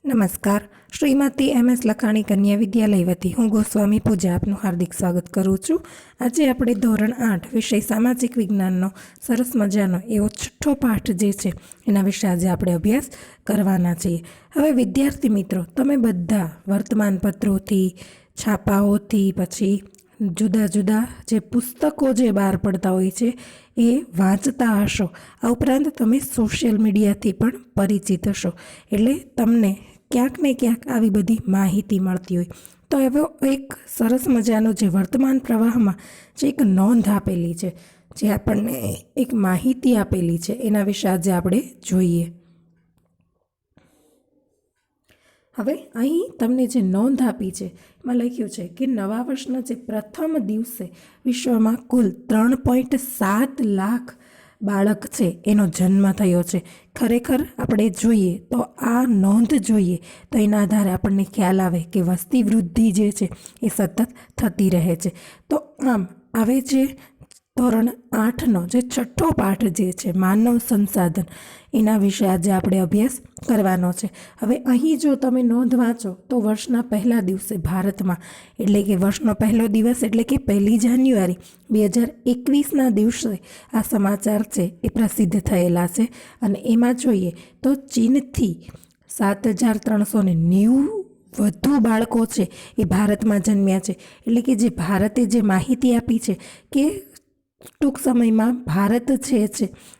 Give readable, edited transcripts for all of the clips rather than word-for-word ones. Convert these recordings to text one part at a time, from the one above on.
નમસ્કાર. શ્રીમતી MS લખાણી કન્યા વિદ્યાલય વતી હું ગોસ્વામી પૂજા આપનું હાર્દિક સ્વાગત કરું છું. આજે આપણે ધોરણ 8 વિષય સામાજિક વિજ્ઞાનનો સરસ મજાનો એવો છઠ્ઠો પાઠ જે છે એના વિશે આજે આપણે અભ્યાસ કરવાના છીએ. હવે વિદ્યાર્થી મિત્રો, તમે બધા વર્તમાનપત્રોથી, છાપાઓથી, પછી જુદા જુદા જે પુસ્તકો જે બહાર પડતા હોય છે એ વાંચતા હશો. આ ઉપરાંત તમે સોશિયલ મીડિયાથી પણ પરિચિત હશો, એટલે તમને ક્યાંક ને ક્યાંક આવી બધી માહિતી મળતી હોય. તો એવો એક સરસ મજાનો જે વર્તમાન પ્રવાહમાં જે એક નોંધ આપેલી છે, જે આપણને એક માહિતી આપેલી છે, એના વિશે આજે આપણે જોઈએ. હવે અહીં તમને જે નોંધ આપી છે એમાં લખ્યું છે કે નવા વર્ષના જે પ્રથમ દિવસે વિશ્વમાં કુલ 3.7 લાખ બાળક છે એનો જન્મ થયો છે. ખરેખર આપણે જોઈએ તો આ નોંધ જોઈએ તો એના આધારે આપણને ખ્યાલ આવે કે વસ્તી વૃદ્ધિ જે છે એ સતત થતી રહે છે. તો આમ આવે છે ધોરણ 8નો જે છઠ્ઠો પાઠ જે છે માનવ સંસાધન, એના વિશે આજે આપણે અભ્યાસ કરવાનો છે. હવે અહીં જો તમે નોંધ વાંચો તો વર્ષના પહેલા દિવસે ભારતમાં, એટલે કે વર્ષનો પહેલો દિવસ એટલે કે 1 જાન્યુઆરી 2021ના દિવસે આ સમાચાર છે એ પ્રસિદ્ધ થયેલા છે. અને એમાં જોઈએ તો ચીનથી 7,390 વધુ બાળકો છે એ ભારતમાં જન્મ્યા છે. એટલે કે જે ભારતે જે માહિતી આપી છે કે ટૂંક સમયમાં ભારત છે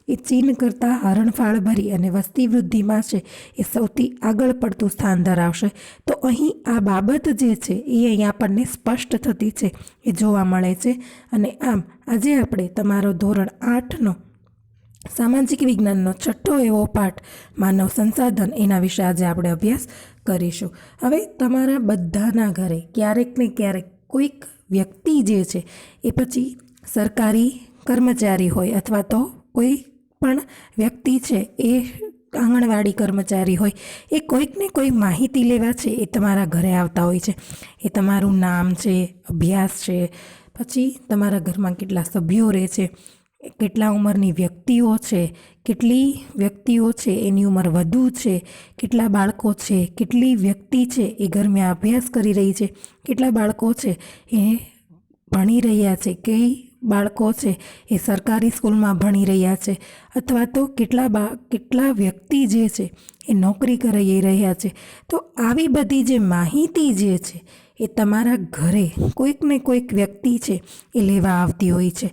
એ ચીન કરતાં હરણફાળ ભરી અને વસ્તી વૃદ્ધિમાં છે એ સૌથી આગળ પડતું સ્થાન ધરાવશે. તો અહીં આ બાબત જે છે એ અહીં આપણને સ્પષ્ટ થતી છે, એ જોવા મળે છે. અને આમ આજે આપણે તમારો ધોરણ 8નો સામાજિક વિજ્ઞાનનો છઠ્ઠો એવો પાઠ માનવ સંસાધન, એના વિશે આજે આપણે અભ્યાસ કરીશું. હવે તમારા બધાના ઘરે ક્યારેક ને ક્યારેક કોઈક વ્યક્તિ જે છે એ પછી સરકારી કર્મચારી હોય અથવા તો કોઈ પણ વ્યક્તિ છે એ આંગણવાડી કર્મચારી હોય, એ કોઈક ને કોઈ માહિતી લેવા છે એ તમારા ઘરે આવતા હોય છે. એ તમારું નામ છે, અભ્યાસ છે, પછી તમારા ઘરમાં કેટલા સભ્યો રહે છે, કેટલા ઉંમરની વ્યક્તિઓ છે, કેટલી વ્યક્તિઓ છે એની ઉંમર વધુ છે, કેટલા બાળકો છે, કેટલી વ્યક્તિ છે એ ઘરમાં અભ્યાસ કરી રહી છે, કેટલા બાળકો છે એ ભણી રહ્યા છે, કઈ બાળકો છે એ સરકારી સ્કૂલમાં ભણી રહ્યા છે, અથવા તો કેટલા વ્યક્તિ જે છે એ નોકરી કરી રહ્યા છે. તો આવી બધી જે માહિતી જે છે એ તમારા ઘરે કોઈક ને કોઈક વ્યક્તિ છે એ લેવા આવતી હોય છે.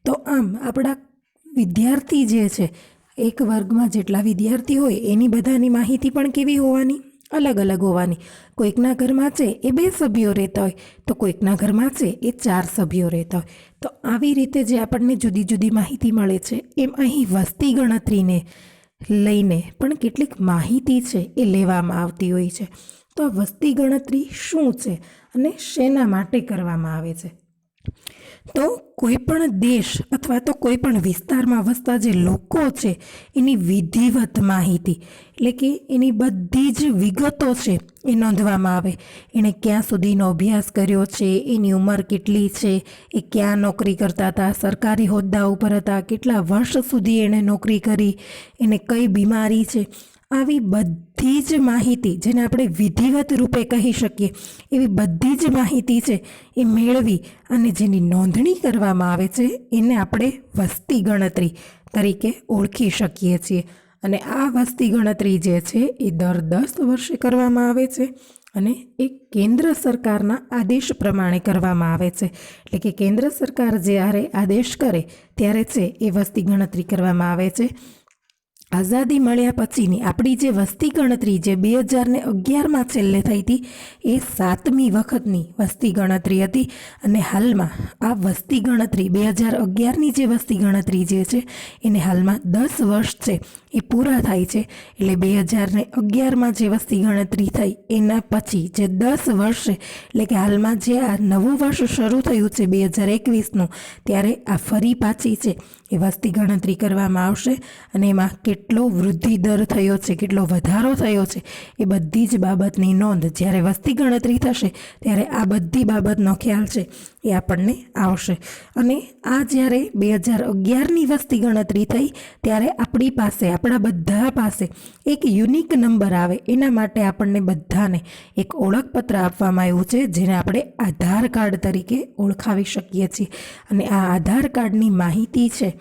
તો આમ આપણા વિદ્યાર્થી જે છે, એક વર્ગમાં જેટલા વિદ્યાર્થી હોય એની બધાની માહિતી પણ કેવી હોવાની? અલગ અલગ હોવાની. કોઈકના ઘરમાં છે એ 2 સભ્યો રહેતા હોય, તો કોઈકના ઘરમાં છે એ 4 સભ્યો રહેતા હોય. તો આવી રીતે જે આપણને જુદી જુદી માહિતી મળે છે, એમ અહીં વસ્તી ગણતરીને લઈને પણ કેટલીક માહિતી છે એ લેવામાં આવતી હોય છે. તો આ વસ્તી ગણતરી શું છે અને શેના માટે કરવામાં આવે છે? તો કોઈ પણ દેશ અથવા તો કોઈ પણ વિસ્તારમાં વસતા જે લોકો છે એની વિધિવત માહિતી, એટલે કે એની બધી જ વિગતો છે એ નોંધવામાં આવે. એણે ક્યાં સુધીનો અભ્યાસ કર્યો છે, એની ઉંમર કેટલી છે, એ ક્યાં નોકરી કરતા હતા, સરકારી હોદ્દા ઉપર હતા, કેટલા વર્ષ સુધી એણે નોકરી કરી, એને કઈ બીમારી છે, આવી બધી જ માહિતી, જેને આપણે વિધિવત રૂપે કહી શકીએ, એવી બધી જ માહિતી છે એ મેળવી અને જેની નોંધણી કરવામાં આવે છે એને આપણે વસ્તી ગણતરી તરીકે ઓળખી શકીએ છીએ. અને આ વસ્તી ગણતરી જે છે એ દર 10 વર્ષે કરવામાં આવે છે અને એ કેન્દ્ર સરકારના આદેશ પ્રમાણે કરવામાં આવે છે. એટલે કે કેન્દ્ર સરકાર જ્યારે આદેશ કરે ત્યારે છે એ વસ્તી ગણતરી કરવામાં આવે છે. આઝાદી મળ્યા પછીની આપણી જે વસ્તી ગણતરી જે 2011માં છેલ્લે થઈ હતી, એ 7મી વખતની વસ્તી ગણતરી હતી. અને હાલમાં આ વસ્તી ગણતરી 2011ની જે વસ્તી ગણતરી જે છે એને હાલમાં 10 વર્ષ છે એ પૂરા થાય છે. એટલે 2011માં જે વસ્તી ગણતરી થઈ એના પછી જે 10 વર્ષ છે, એટલે કે હાલમાં જે આ નવું વર્ષ શરૂ થયું છે 2021નું, ત્યારે આ ફરી પાછી છે એ વસ્તી ગણતરી કરવામાં આવશે. અને એમાં કેટલો વૃદ્ધિ દર થયો છે, કેટલો વધારો થયો છે, એ બધી જ બાબતની નોંધ જ્યારે વસ્તી ગણતરી થશે ત્યારે આ બધી બાબતનો ખ્યાલ છે એ આપણને આવશે. અને આ જ્યારે 2011ની વસ્તી ગણતરી થઈ ત્યારે આપણી પાસે આપણા બધા પાસે એક યુનિક નંબર આવે એના માટે આપણને બધાને એક ઓળખપત્ર આપવામાં આવ્યું છે, જેને આપણે આધાર કાર્ડ તરીકે ઓળખાવી શકીએ છીએ. અને આ આધાર કાર્ડની માહિતી છે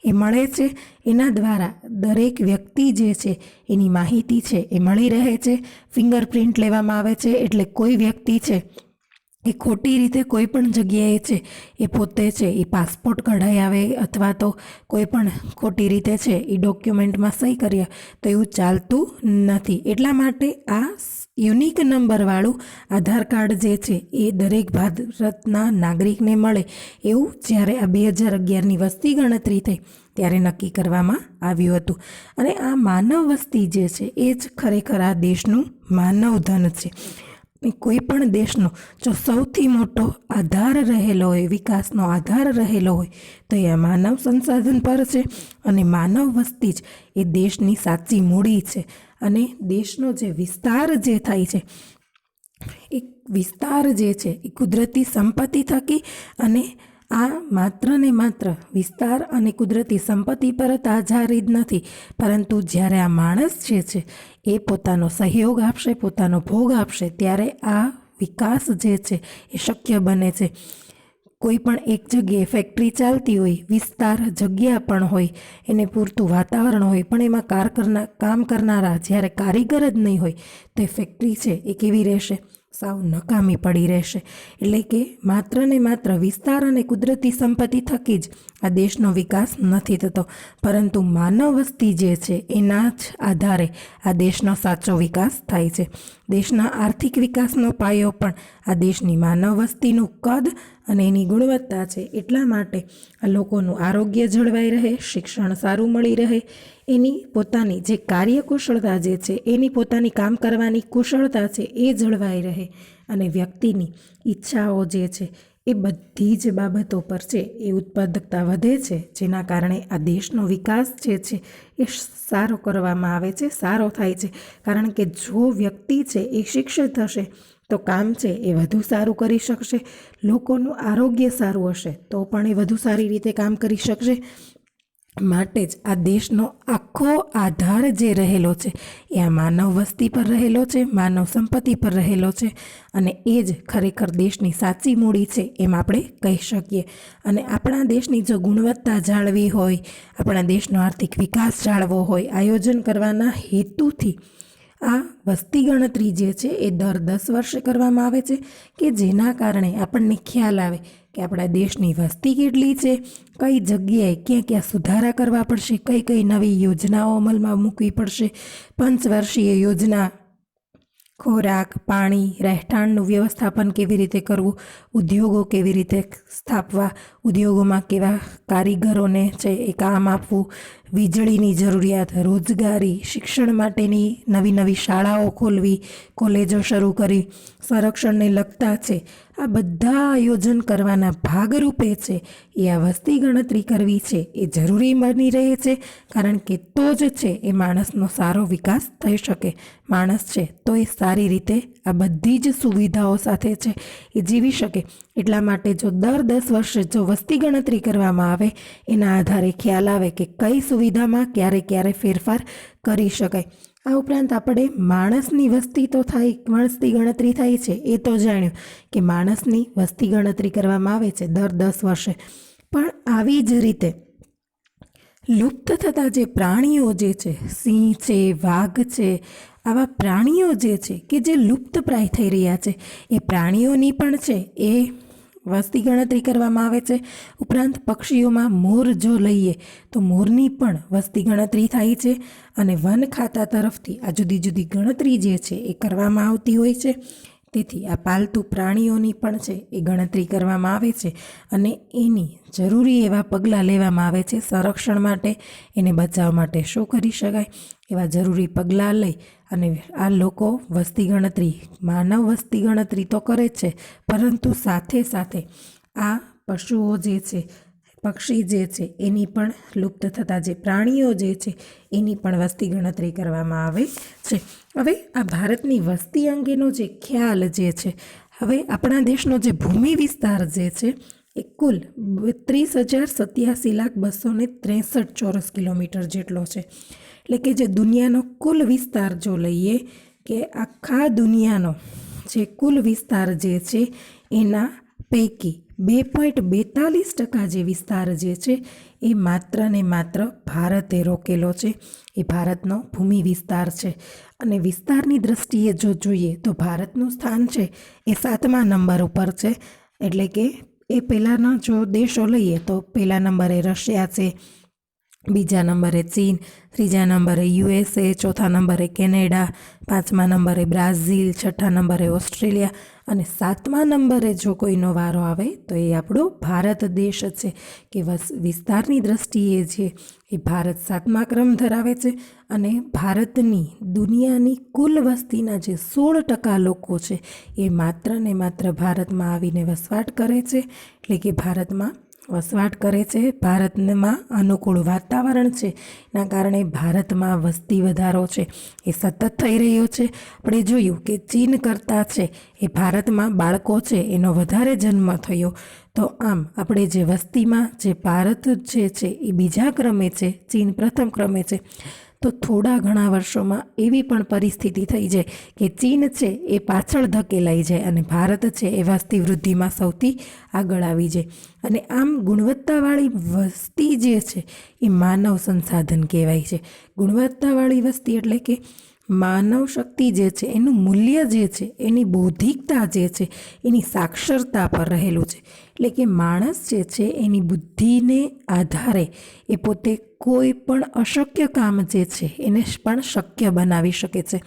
એ મળે છે, એના દ્વારા દરેક વ્યક્તિ જે છે એની માહિતી છે એ મળી રહે છે. ફિંગરપ્રિન્ટ લેવામાં આવે છે, એટલે કોઈ વ્યક્તિ છે એ ખોટી રીતે કોઈ પણ જગ્યાએ છે એ પોતે છે એ પાસપોર્ટ કઢાઈ આવે અથવા તો કોઈ પણ ખોટી રીતે છે એ ડોક્યુમેન્ટમાં સહી કરીએ તો એવું ચાલતું નથી. એટલા માટે આ યુનિક નંબરવાળું આધાર કાર્ડ જે છે એ દરેક ભારતના નાગરિકને મળે એવું જ્યારે આ 2011ની વસ્તી ગણતરી થઈ ત્યારે નક્કી કરવામાં આવ્યું હતું. અને આ માનવ વસ્તી જે છે એ જ ખરેખર આ દેશનું માનવ ધન છે. કોઈ પણ દેશનો જો સૌથી મોટો આધાર રહેલો હોય, વિકાસનો આધાર રહેલો હોય તો એ માનવ સંસાધન પર છે. અને માનવ વસ્તી જ એ દેશની સાચી મૂડી છે. અને દેશનો જે વિસ્તાર જે થાય છે એ વિસ્તાર જે છે એ કુદરતી સંપત્તિ થકી, અને આ માત્ર ને માત્ર વિસ્તાર અને કુદરતી સંપત્તિ પર જ આધારિત નથી, પરંતુ જ્યારે આ માણસ જે છે એ પોતાનો સહયોગ આપશે, પોતાનો ભોગ આપશે, ત્યારે આ વિકાસ જે છે એ શક્ય બને છે. કોઈ પણ એક જગ્યાએ ફેક્ટરી ચાલતી હોય, વિસ્તાર જગ્યા પણ હોય, એને પૂરતું વાતાવરણ હોય, પણ એમાં કામ કરનારા જ્યારે કારીગર જ નહીં હોય તો એ ફેક્ટરી છે એ કેવી રહેશે? સાવ નકામી પડી રહેશે. એટલે કે માત્ર ને માત્ર વિસ્તાર અને કુદરતી સંપત્તિ થકી જ આ દેશનો વિકાસ નથી થતો, પરંતુ માનવ વસ્તી જે છે એના જ આધારે આ દેશનો સાચો વિકાસ થાય છે. દેશના આર્થિક વિકાસનો પાયો પણ આ દેશની માનવ વસ્તીનું કદ અને એની ગુણવત્તા છે. એટલા માટે આ લોકોનું આરોગ્ય જળવાઈ રહે, શિક્ષણ સારું મળી રહે, એની પોતાની જે કાર્યકુશળતા જે છે, એની પોતાની કામ કરવાની કુશળતા છે એ જળવાઈ રહે, અને વ્યક્તિની ઈચ્છાઓ જે છે એ બધી જ બાબતો પર છે એ ઉત્પાદકતા વધે છે, જેના કારણે આ દેશનો વિકાસ જે છે એ સારો કરવામાં આવે છે, સારો થાય છે. કારણ કે જો વ્યક્તિ છે એ શિક્ષિત હશે તો કામ છે એ વધુ સારું કરી શકશે, લોકોનું આરોગ્ય સારું હશે તો પણ એ વધુ સારી રીતે કામ કરી શકશે. માટે જ આ દેશનો આખો આધાર જે રહેલો છે એ આ માનવ વસ્તી પર રહેલો છે, માનવ સંપત્તિ પર રહેલો છે, અને એ જ ખરેખર દેશની સાચી મૂડી છે એમ આપણે કહી શકીએ. અને આપણા દેશની જો ગુણવત્તા જાળવી હોય, આપણા દેશનો આર્થિક વિકાસ જાળવવો હોય, આયોજન કરવાના હેતુથી આ વસ્તી ગણતરી જે છે એ દર 10 વર્ષે કરવામાં આવે છે, કે જેના કારણે આપણને ખ્યાલ આવે કે આપણા દેશની વસ્તી કેટલી છે, કઈ જગ્યાએ ક્યાં ક્યાં સુધારા કરવા પડશે, કઈ કઈ નવી યોજનાઓ અમલમાં મૂકવી પડશે, પંચવર્ષીય યોજના, ખોરાક, પાણી, રહેઠાણનું વ્યવસ્થાપન કેવી રીતે કરવું, ઉદ્યોગો કેવી રીતે સ્થાપવા, ઉદ્યોગોમાં કેવા કારીગરોને છે એ કામ આપવું, વીજળીની જરૂરિયાત, રોજગારી, શિક્ષણ માટેની નવી નવી શાળાઓ ખોલવી, કોલેજો શરૂ કરી, સંરક્ષણને લગતા છે આ બધા આયોજન કરવાના ભાગરૂપે છે એ આ વસ્તી ગણતરી કરવી છે એ જરૂરી બની રહે છે. કારણ કે તો જ છે એ માણસનો સારો વિકાસ થઈ શકે. માણસ છે તો એ સારી રીતે આ બધી જ સુવિધાઓ સાથે છે એ જીવી શકે. એટલા માટે જો દર 10 વર્ષે જો વસ્તી ગણતરી કરવામાં આવે, એના આધારે ખ્યાલ આવે કે કઈ સુવિધામાં ક્યારે ક્યારે ફેરફાર કરી શકાય. આ ઉપરાંત આપણે માણસની વસ્તી ગણતરી થાય છે એ તો જાણ્યું કે માણસની વસ્તી ગણતરી કરવામાં આવે છે દર 10 વર્ષે, પણ આવી જ રીતે લુપ્ત થતા જે પ્રાણીઓ જે છે, સિંહ છે, વાઘ છે, આવા પ્રાણીઓ જે છે કે જે લુપ્તપ્રાય થઈ રહ્યા છે, એ પ્રાણીઓની પણ છે એ વસ્તી ગણતરી કરવામાં આવે છે. ઉપરાંત પક્ષીઓમાં મોર જો લઈએ તો મોરની પણ વસ્તી ગણતરી થાય છે, અને વન ખાતા તરફથી આ જુદી જુદી ગણતરી જે છે એ કરવામાં આવતી હોય છે. તેથી આ પાલતુ પ્રાણીઓની પણ છે એ ગણતરી કરવામાં આવે છે, અને એની જરૂરી એવા પગલાં લેવામાં આવે છે સંરક્ષણ માટે, એને બચાવવા માટે શું કરી શકાય એવા જરૂરી પગલાં લઈ અને આ લોકો વસ્તી ગણતરી, માનવ વસ્તી ગણતરી તો કરે જ છે, પરંતુ સાથે સાથે આ પશુઓ જે છે, પક્ષી જે છે, એની પણ લુપ્ત થતા જે પ્રાણીઓ જે છે એની પણ વસ્તી ગણતરી કરવામાં આવે છે. હવે આ ભારતની વસ્તી અંગેનો જે ખ્યાલ જે છે, હવે આપણા દેશનો જે ભૂમિ વિસ્તાર જે છે એ કુલ 32,87,263 ચોરસ કિલોમીટર જેટલો છે. એટલે કે જે દુનિયાનો કુલ વિસ્તાર જો લઈએ કે આખા દુનિયાનો જે કુલ વિસ્તાર જે છે એના પૈકી 2.42% જે વિસ્તાર જે છે એ માત્ર ને માત્ર ભારતે રોકેલો છે. એ ભારતનો ભૂમિ વિસ્તાર છે. અને વિસ્તારની દૃષ્ટિએ જો જોઈએ તો ભારતનું સ્થાન છે એ 7મા નંબર ઉપર છે. એટલે કે એ પહેલાંના જો દેશો લઈએ તો પહેલા નંબરે રશિયા છે, બીજા નંબરે ચીન, ત્રીજા નંબરે USA, ચોથા નંબરે કેનેડા, 5મા નંબરે બ્રાઝિલ, 6ઠા નંબરે ઓસ્ટ્રેલિયા અને 7મા નંબરે જો કોઈનો વારો આવે તો એ આપણો ભારત દેશ છે. કે વિસ્તારની દૃષ્ટિએ છે એ ભારત 7મા ક્રમ ધરાવે છે. અને ભારતની દુનિયાની કુલ વસ્તીના જે 16% લોકો છે એ માત્ર ને માત્ર ભારતમાં આવીને વસવાટ કરે છે. એટલે કે ભારતમાં વસવાટ કરે છે. ભારતમાં અનુકૂળ વાતાવરણ છે એના કારણે ભારતમાં વસ્તી વધારો છે એ સતત થઈ રહ્યો છે. આપણે જોયું કે ચીન કરતાં છે એ ભારતમાં બાળકો છે એનો વધારે જન્મ થયો. તો આમ આપણે જે વસ્તીમાં જે ભારત જે છે એ બીજા ક્રમે છે, ચીન પ્રથમ ક્રમે છે. તો થોડા ઘણા વર્ષોમાં એવી પણ પરિસ્થિતિ થઈ જાય કે ચીન છે એ પાછળ ધકેલાઈ જાય અને ભારત છે એ વસ્તી વૃદ્ધિમાં સૌથી આગળ આવી જાય. અને આમ ગુણવત્તાવાળી વસ્તી જે છે એ માનવ સંસાધન કહેવાય છે. ગુણવત્તાવાળી વસ્તી એટલે કે માનવ શક્તિ જે છે એનું મૂલ્ય જે છે, એની બૌદ્ધિકતા જે છે, એની સાક્ષરતા પર રહેલું છે. એટલે કે માણસ જે છે એની બુદ્ધિને આધારે એ પોતે કોઈ પણ અશક્ય કામ જે છે એને પણ શક્ય બનાવી શકે છે.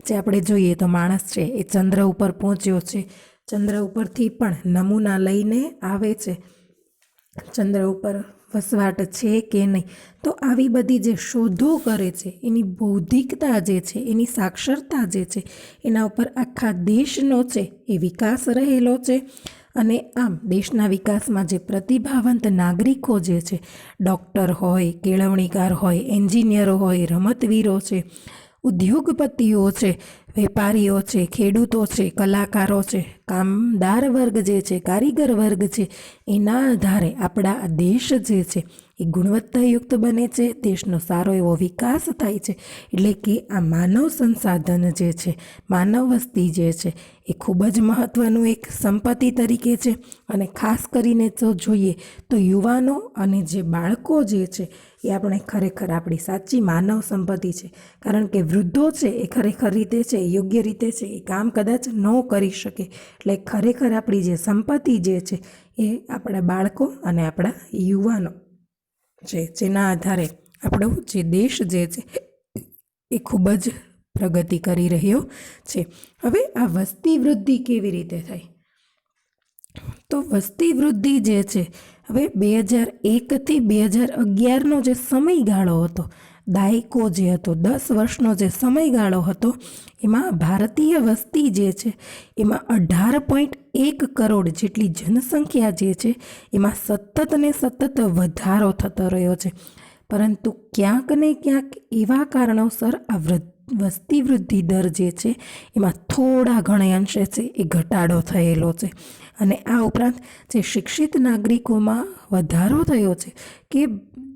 જે આપણે જોઈએ તો માણસ છે એ ચંદ્ર ઉપર પહોંચ્યો છે. ચંદ્ર ઉપરથી પણ નમૂના લઈને આવે છે. ચંદ્ર ઉપર વસવાટ છે કે નહીં. તો આવી બધી જે શોધો કરે છે એની બૌદ્ધિકતા જે છે, એની સાક્ષરતા જે છે, એના ઉપર આખા દેશનો છે એ વિકાસ રહેલો છે. અને આમ દેશના વિકાસમાં જે પ્રતિભાવંત નાગરિકો જે છે, ડૉક્ટર હોય, કેળવણીકાર હોય, એન્જિનિયરો હોય, રમતવીરો છે, ઉદ્યોગપતિઓ છે, વેપારીઓ છે, ખેડૂતો છે, કલાકારો છે, કામદાર વર્ગ જે છે, કારીગર વર્ગ છે, એના આધારે આપણા આ દેશ જે છે એ ગુણવત્તાયુક્ત બને છે. દેશનો સારો એવો વિકાસ થાય છે. એટલે કે આ માનવ સંસાધન જે છે, માનવ વસ્તી જે છે એ ખૂબ જ મહત્ત્વનું એક સંપત્તિ તરીકે છે. અને ખાસ કરીને જો જોઈએ તો યુવાનો અને જે બાળકો જે છે એ આપણે ખરેખર આપણી સાચી માનવ સંપત્તિ છે. કારણ કે વૃદ્ધો છે એ ખરેખર રીતે છે, યોગ્ય રીતે છે એ કામ કદાચ ન કરી શકે. એટલે ખરેખર આપણી જે સંપત્તિ જે છે એ આપણા બાળકો અને આપણા યુવાનો છે, જેના આધારે આપણો જે દેશ જે છે એ ખૂબ જ પ્રગતિ કરી રહ્યો છે. હવે આ વસ્તી વૃદ્ધિ કેવી રીતે થાય? તો વસ્તી વૃદ્ધિ જે છે હવે 2001થી 2011નો જે સમયગાળો હતો, દાયકો જે હતો, 10 વર્ષનો જે સમયગાળો હતો, એમાં ભારતીય વસ્તી જે છે એમાં 18.1 કરોડ જેટલી જનસંખ્યા જે છે એમાં સતત ને સતત વધારો થતો રહ્યો છે. પરંતુ ક્યાંક ને ક્યાંક એવા કારણોસર આ વસ્તી વૃદ્ધિ દર જે છે એમાં થોડા ઘણે અંશે છે એ ઘટાડો થયેલો છે. અને આ ઉપરાંત જે શિક્ષિત નાગરિકોમાં વધારો થયો છે કે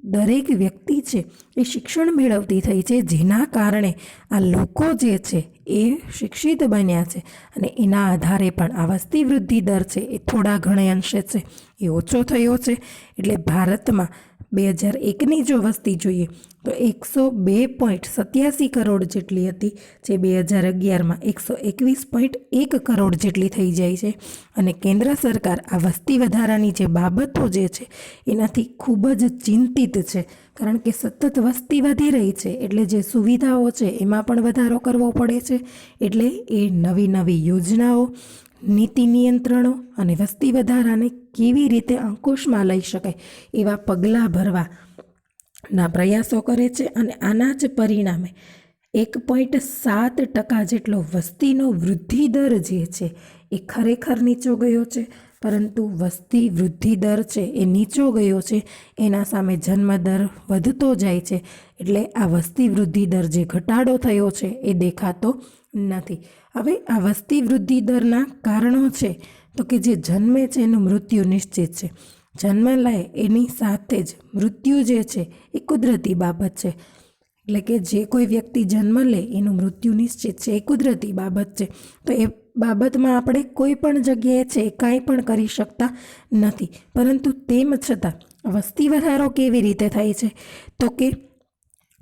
દરેક વ્યક્તિ છે એ શિક્ષણ મેળવતી થઈ છે, જેના કારણે આ લોકો જે છે એ શિક્ષિત બન્યા છે. અને એના આધારે પણ આ વસ્તી વૃદ્ધિ દર છે એ થોડા ઘણે અંશે છે એ ઓછો થયો છે. એટલે ભારતમાં 2001ની જો વસ્તી જોઈએ તો 102.87 કરોડ જેટલી હતી, જે 2011માં 121.1 કરોડ જેટલી થઈ જાય છે. અને કેન્દ્ર સરકાર આ વસ્તી વધારાની જે બાબતો જે છે એનાથી ખૂબ જ ચિંતિત છે. કારણ કે સતત વસ્તી વધી રહી છે એટલે જે સુવિધાઓ છે એમાં પણ વધારો કરવો પડે છે. એટલે એ નવી નવી યોજનાઓ, નીતિ નિયંત્રણો અને વસ્તી વધારાને કેવી રીતે અંકુશમાં લઈ શકાય એવા પગલાં ભરવાના પ્રયાસો કરે છે. અને આના જ પરિણામે 1.7% જેટલો વસ્તીનો વૃદ્ધિ દર જે છે એ ખરેખર નીચો ગયો છે. પરંતુ વસ્તી વૃદ્ધિ દર છે એ નીચો ગયો છે, એના સામે જન્મ દર વધતો જાય છે. એટલે આ વસ્તી વૃદ્ધિ દર જે ઘટાડો થયો છે એ દેખાતો નથી. હવે આ વસ્તી વૃદ્ધિ દરના કારણો છે તો કે જે જન્મે છે એનું મૃત્યુ નિશ્ચિત છે. જન્મ લે એની સાથે જ મૃત્યુ જે છે એ કુદરતી બાબત છે. એટલે કે જે કોઈ વ્યક્તિ જન્મ લે એનું મૃત્યુ નિશ્ચિત છે, એ કુદરતી બાબત છે. તો એ બાબતમાં આપણે કોઈ પણ જગ્યાએ છે કાંઈ પણ કરી શકતા નથી. પરંતુ તેમ છતાં વસ્તી વધારો કેવી રીતે થાય છે? તો કે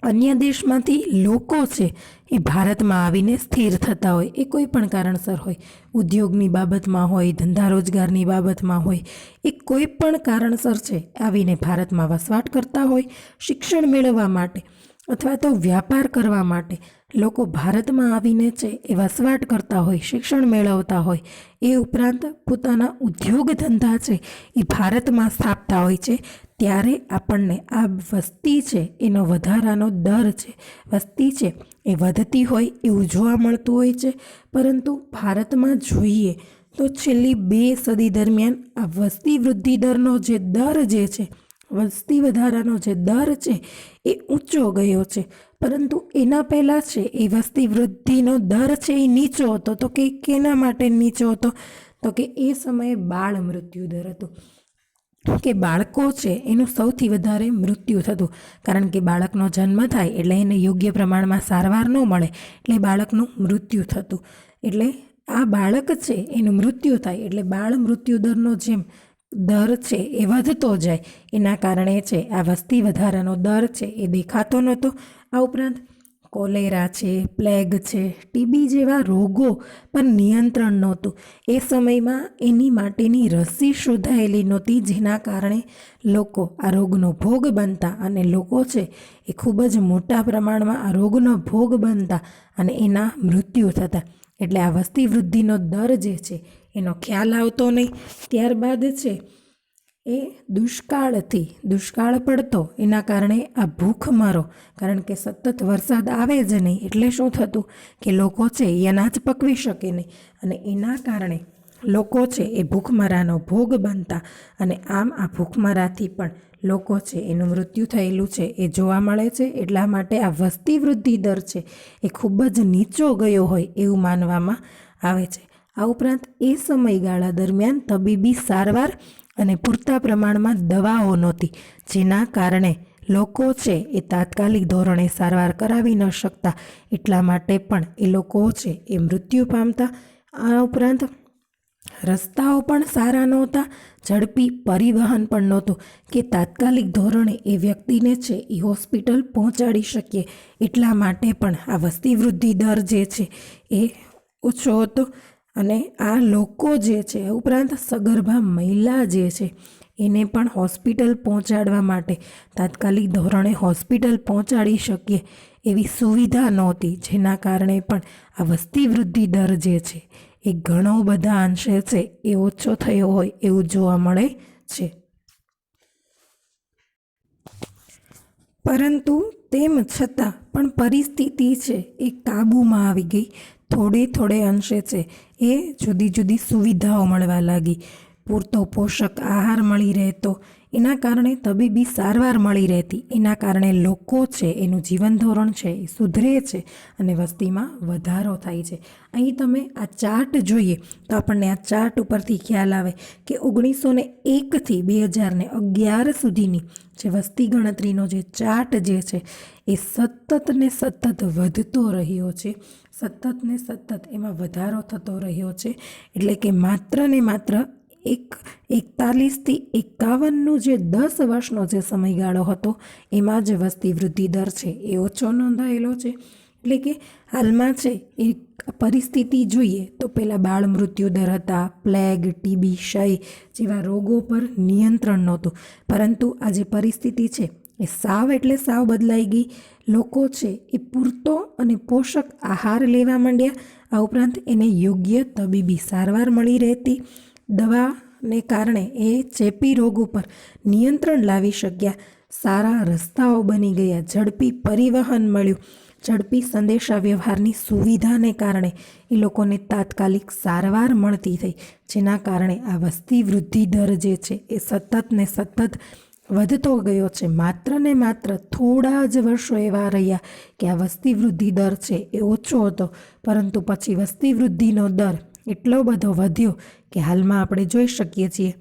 અન્ય દેશમાંથી લોકો છે એ ભારતમાં આવીને સ્થિર થતા હોય, એ કોઈ પણ કારણસર હોય, ઉદ્યોગની બાબતમાં હોય, ધંધા રોજગારની બાબતમાં હોય, એ કોઈ પણ કારણસર છે આવીને ભારતમાં વસવાટ કરતા હોય. શિક્ષણ મેળવવા માટે અથવા તો વ્યાપાર કરવા માટે લોકો ભારતમાં આવીને છે એ વસવાટ કરતા હોય, શિક્ષણ મેળવતા હોય. એ ઉપરાંત પોતાના ઉદ્યોગ ધંધા છે એ ભારતમાં સ્થાપતા હોય છે. ત્યારે આપણને આ વસ્તી છે એનો વધારાનો દર છે, વસ્તી છે એ વધતી હોય એવું જોવા મળતું હોય છે. પરંતુ ભારતમાં જોઈએ તો છેલ્લી 2 સદી દરમિયાન આ વસ્તી વૃદ્ધિ દરનો જે દર જે છે, વસ્તી વધારાનો જે દર છે એ ઊંચો ગયો છે. પરંતુ એના પહેલાં છે એ વસ્તી વૃદ્ધિનો દર છે એ નીચો હતો. તો કે કેના માટે નીચો હતો? તો કે એ સમયે બાળ મૃત્યુ દર હતો, કે બાળકો છે એનું સૌથી વધારે મૃત્યુ થતું. કારણ કે બાળકનો જન્મ થાય એટલે એને યોગ્ય પ્રમાણમાં સારવાર ન મળે એટલે બાળકનું મૃત્યુ થતું. એટલે આ બાળક છે એનું મૃત્યુ થાય એટલે બાળ મૃત્યુ દરનો જેમ દર છે એ વધતો જાય, એના કારણે છે આ વસ્તી વધારાનો દર છે એ દેખાતો નહોતો. આ ઉપરાંત કોલેરા છે, પ્લેગ છે, ટીબી જેવા રોગો પર નિયંત્રણ નહોતું. એ સમયમાં એની માટેની રસી શોધાયેલી નહોતી, જેના કારણે લોકો આ રોગનો ભોગ બનતા અને લોકો છે એ ખૂબ જ મોટા પ્રમાણમાં આ રોગનો ભોગ બનતા અને એના મૃત્યુ થતા. એટલે આ વસ્તી વૃદ્ધિનો દર જે છે એનો ખ્યાલ આવતો નહીં. ત્યારબાદ છે એ દુષ્કાળ પડતો, એના કારણે આ ભૂખમરો, કારણ કે સતત વરસાદ આવે જ નહીં એટલે શું થતું કે લોકો છે એ અનાજ પકવી શકે નહીં અને એના કારણે લોકો છે એ ભૂખમરાનો ભોગ બનતા અને આમ આ ભૂખમરાથી પણ લોકો છે એનું મૃત્યુ થયેલું છે એ જોવા મળે છે. એટલા માટે આ વસ્તી વૃદ્ધિ દર છે એ ખૂબ જ નીચો ગયો હોય એવું માનવામાં આવે છે. આ ઉપરાંત એ સમયગાળા દરમિયાન તબીબી સારવાર અને પૂરતા પ્રમાણમાં દવાઓ નહોતી, જેના કારણે લોકો છે એ તાત્કાલિક ધોરણે સારવાર કરાવી ન શકતા. એટલા માટે પણ એ લોકો છે એ મૃત્યુ પામતા. આ ઉપરાંત રસ્તાઓ પણ સારા નહોતા, ઝડપી પરિવહન પણ નહોતું કે તાત્કાલિક ધોરણે એ વ્યક્તિને છે એ હોસ્પિટલ પહોંચાડી શકીએ. એટલા માટે પણ આ વસ્તી વૃદ્ધિ દર જે છે એ ઓછો હતો. અને આ લોકો જે છે, ઉપરાંત સગર્ભા મહિલા જે છે એને પણ હોસ્પિટલ પહોંચાડવા માટે તાત્કાલિક ધોરણે હોસ્પિટલ પહોંચાડી શકીએ એવી સુવિધા નહોતી, જેના કારણે પણ આ વસ્તી વૃદ્ધિ દર જે છે એ ઘણો બધા અંશે છે એ ઓછો થયો હોય એવું જોવા મળે છે. પરંતુ તેમ છતાં પણ પરિસ્થિતિ છે એ કાબૂમાં આવી ગઈ. થોડે અંશે છે એ જુદી જુદી સુવિધાઓ મળવા લાગી, પૂરતો પોષક આહાર મળી રહેતો, એના કારણે તબીબી સારવાર મળી રહેતી, એના કારણે લોકો છે એનું જીવન ધોરણ છે એ સુધરે છે અને વસ્તીમાં વધારો થાય છે. અહીં તમે આ ચાર્ટ જોઈએ તો આપણને આ ચાર્ટ ઉપરથી ખ્યાલ આવે કે 1901થી 2011 સુધીની જે વસ્તી ગણતરીનો જે ચાર્ટ જે છે એ સતત ને સતત વધતો રહ્યો છે, સતત ને સતત એમાં વધારો થતો રહ્યો છે. એટલે કે માત્ર ને માત્ર 41થી 51નું જે 10 વર્ષનો જે સમયગાળો હતો એમાં જ વસ્તી વૃદ્ધિ દર છે એ ઓછો નોંધાયેલો છે. એટલે કે હાલમાં છે એ પરિસ્થિતિ જોઈએ તો પહેલાં બાળ મૃત્યુ દર હતા, પ્લેગ, ટીબી, ક્ષય જેવા રોગો પર નિયંત્રણ નહોતું. પરંતુ આ જે પરિસ્થિતિ છે એ સાવ એટલે સાવ બદલાઈ ગઈ. લોકો છે એ પૂરતો અને પોષક આહાર લેવા માંડ્યા. આ ઉપરાંત એને યોગ્ય તબીબી સારવાર મળી રહેતી. દવાને કારણે એ ચેપી રોગ ઉપર નિયંત્રણ લાવી શક્યા. સારા રસ્તાઓ બની ગયા, ઝડપી પરિવહન મળ્યું, ઝડપી સંદેશા વ્યવહારની સુવિધાને કારણે એ લોકોને તાત્કાલિક સારવાર મળતી થઈ, જેના કારણે આ વસ્તી વૃદ્ધિ દર જે છે એ સતત ને સતત વધતો ગયો છે. માત્ર ને માત્ર થોડા જ વર્ષો એવા રહ્યા કે આ વસ્તી વૃદ્ધિ દર છે એ ઓછો હતો, પરંતુ પછી વસ્તી વૃદ્ધિનો દર એટલો બધો વધ્યો કે હાલમાં આપણે જોઈ શકીએ છીએ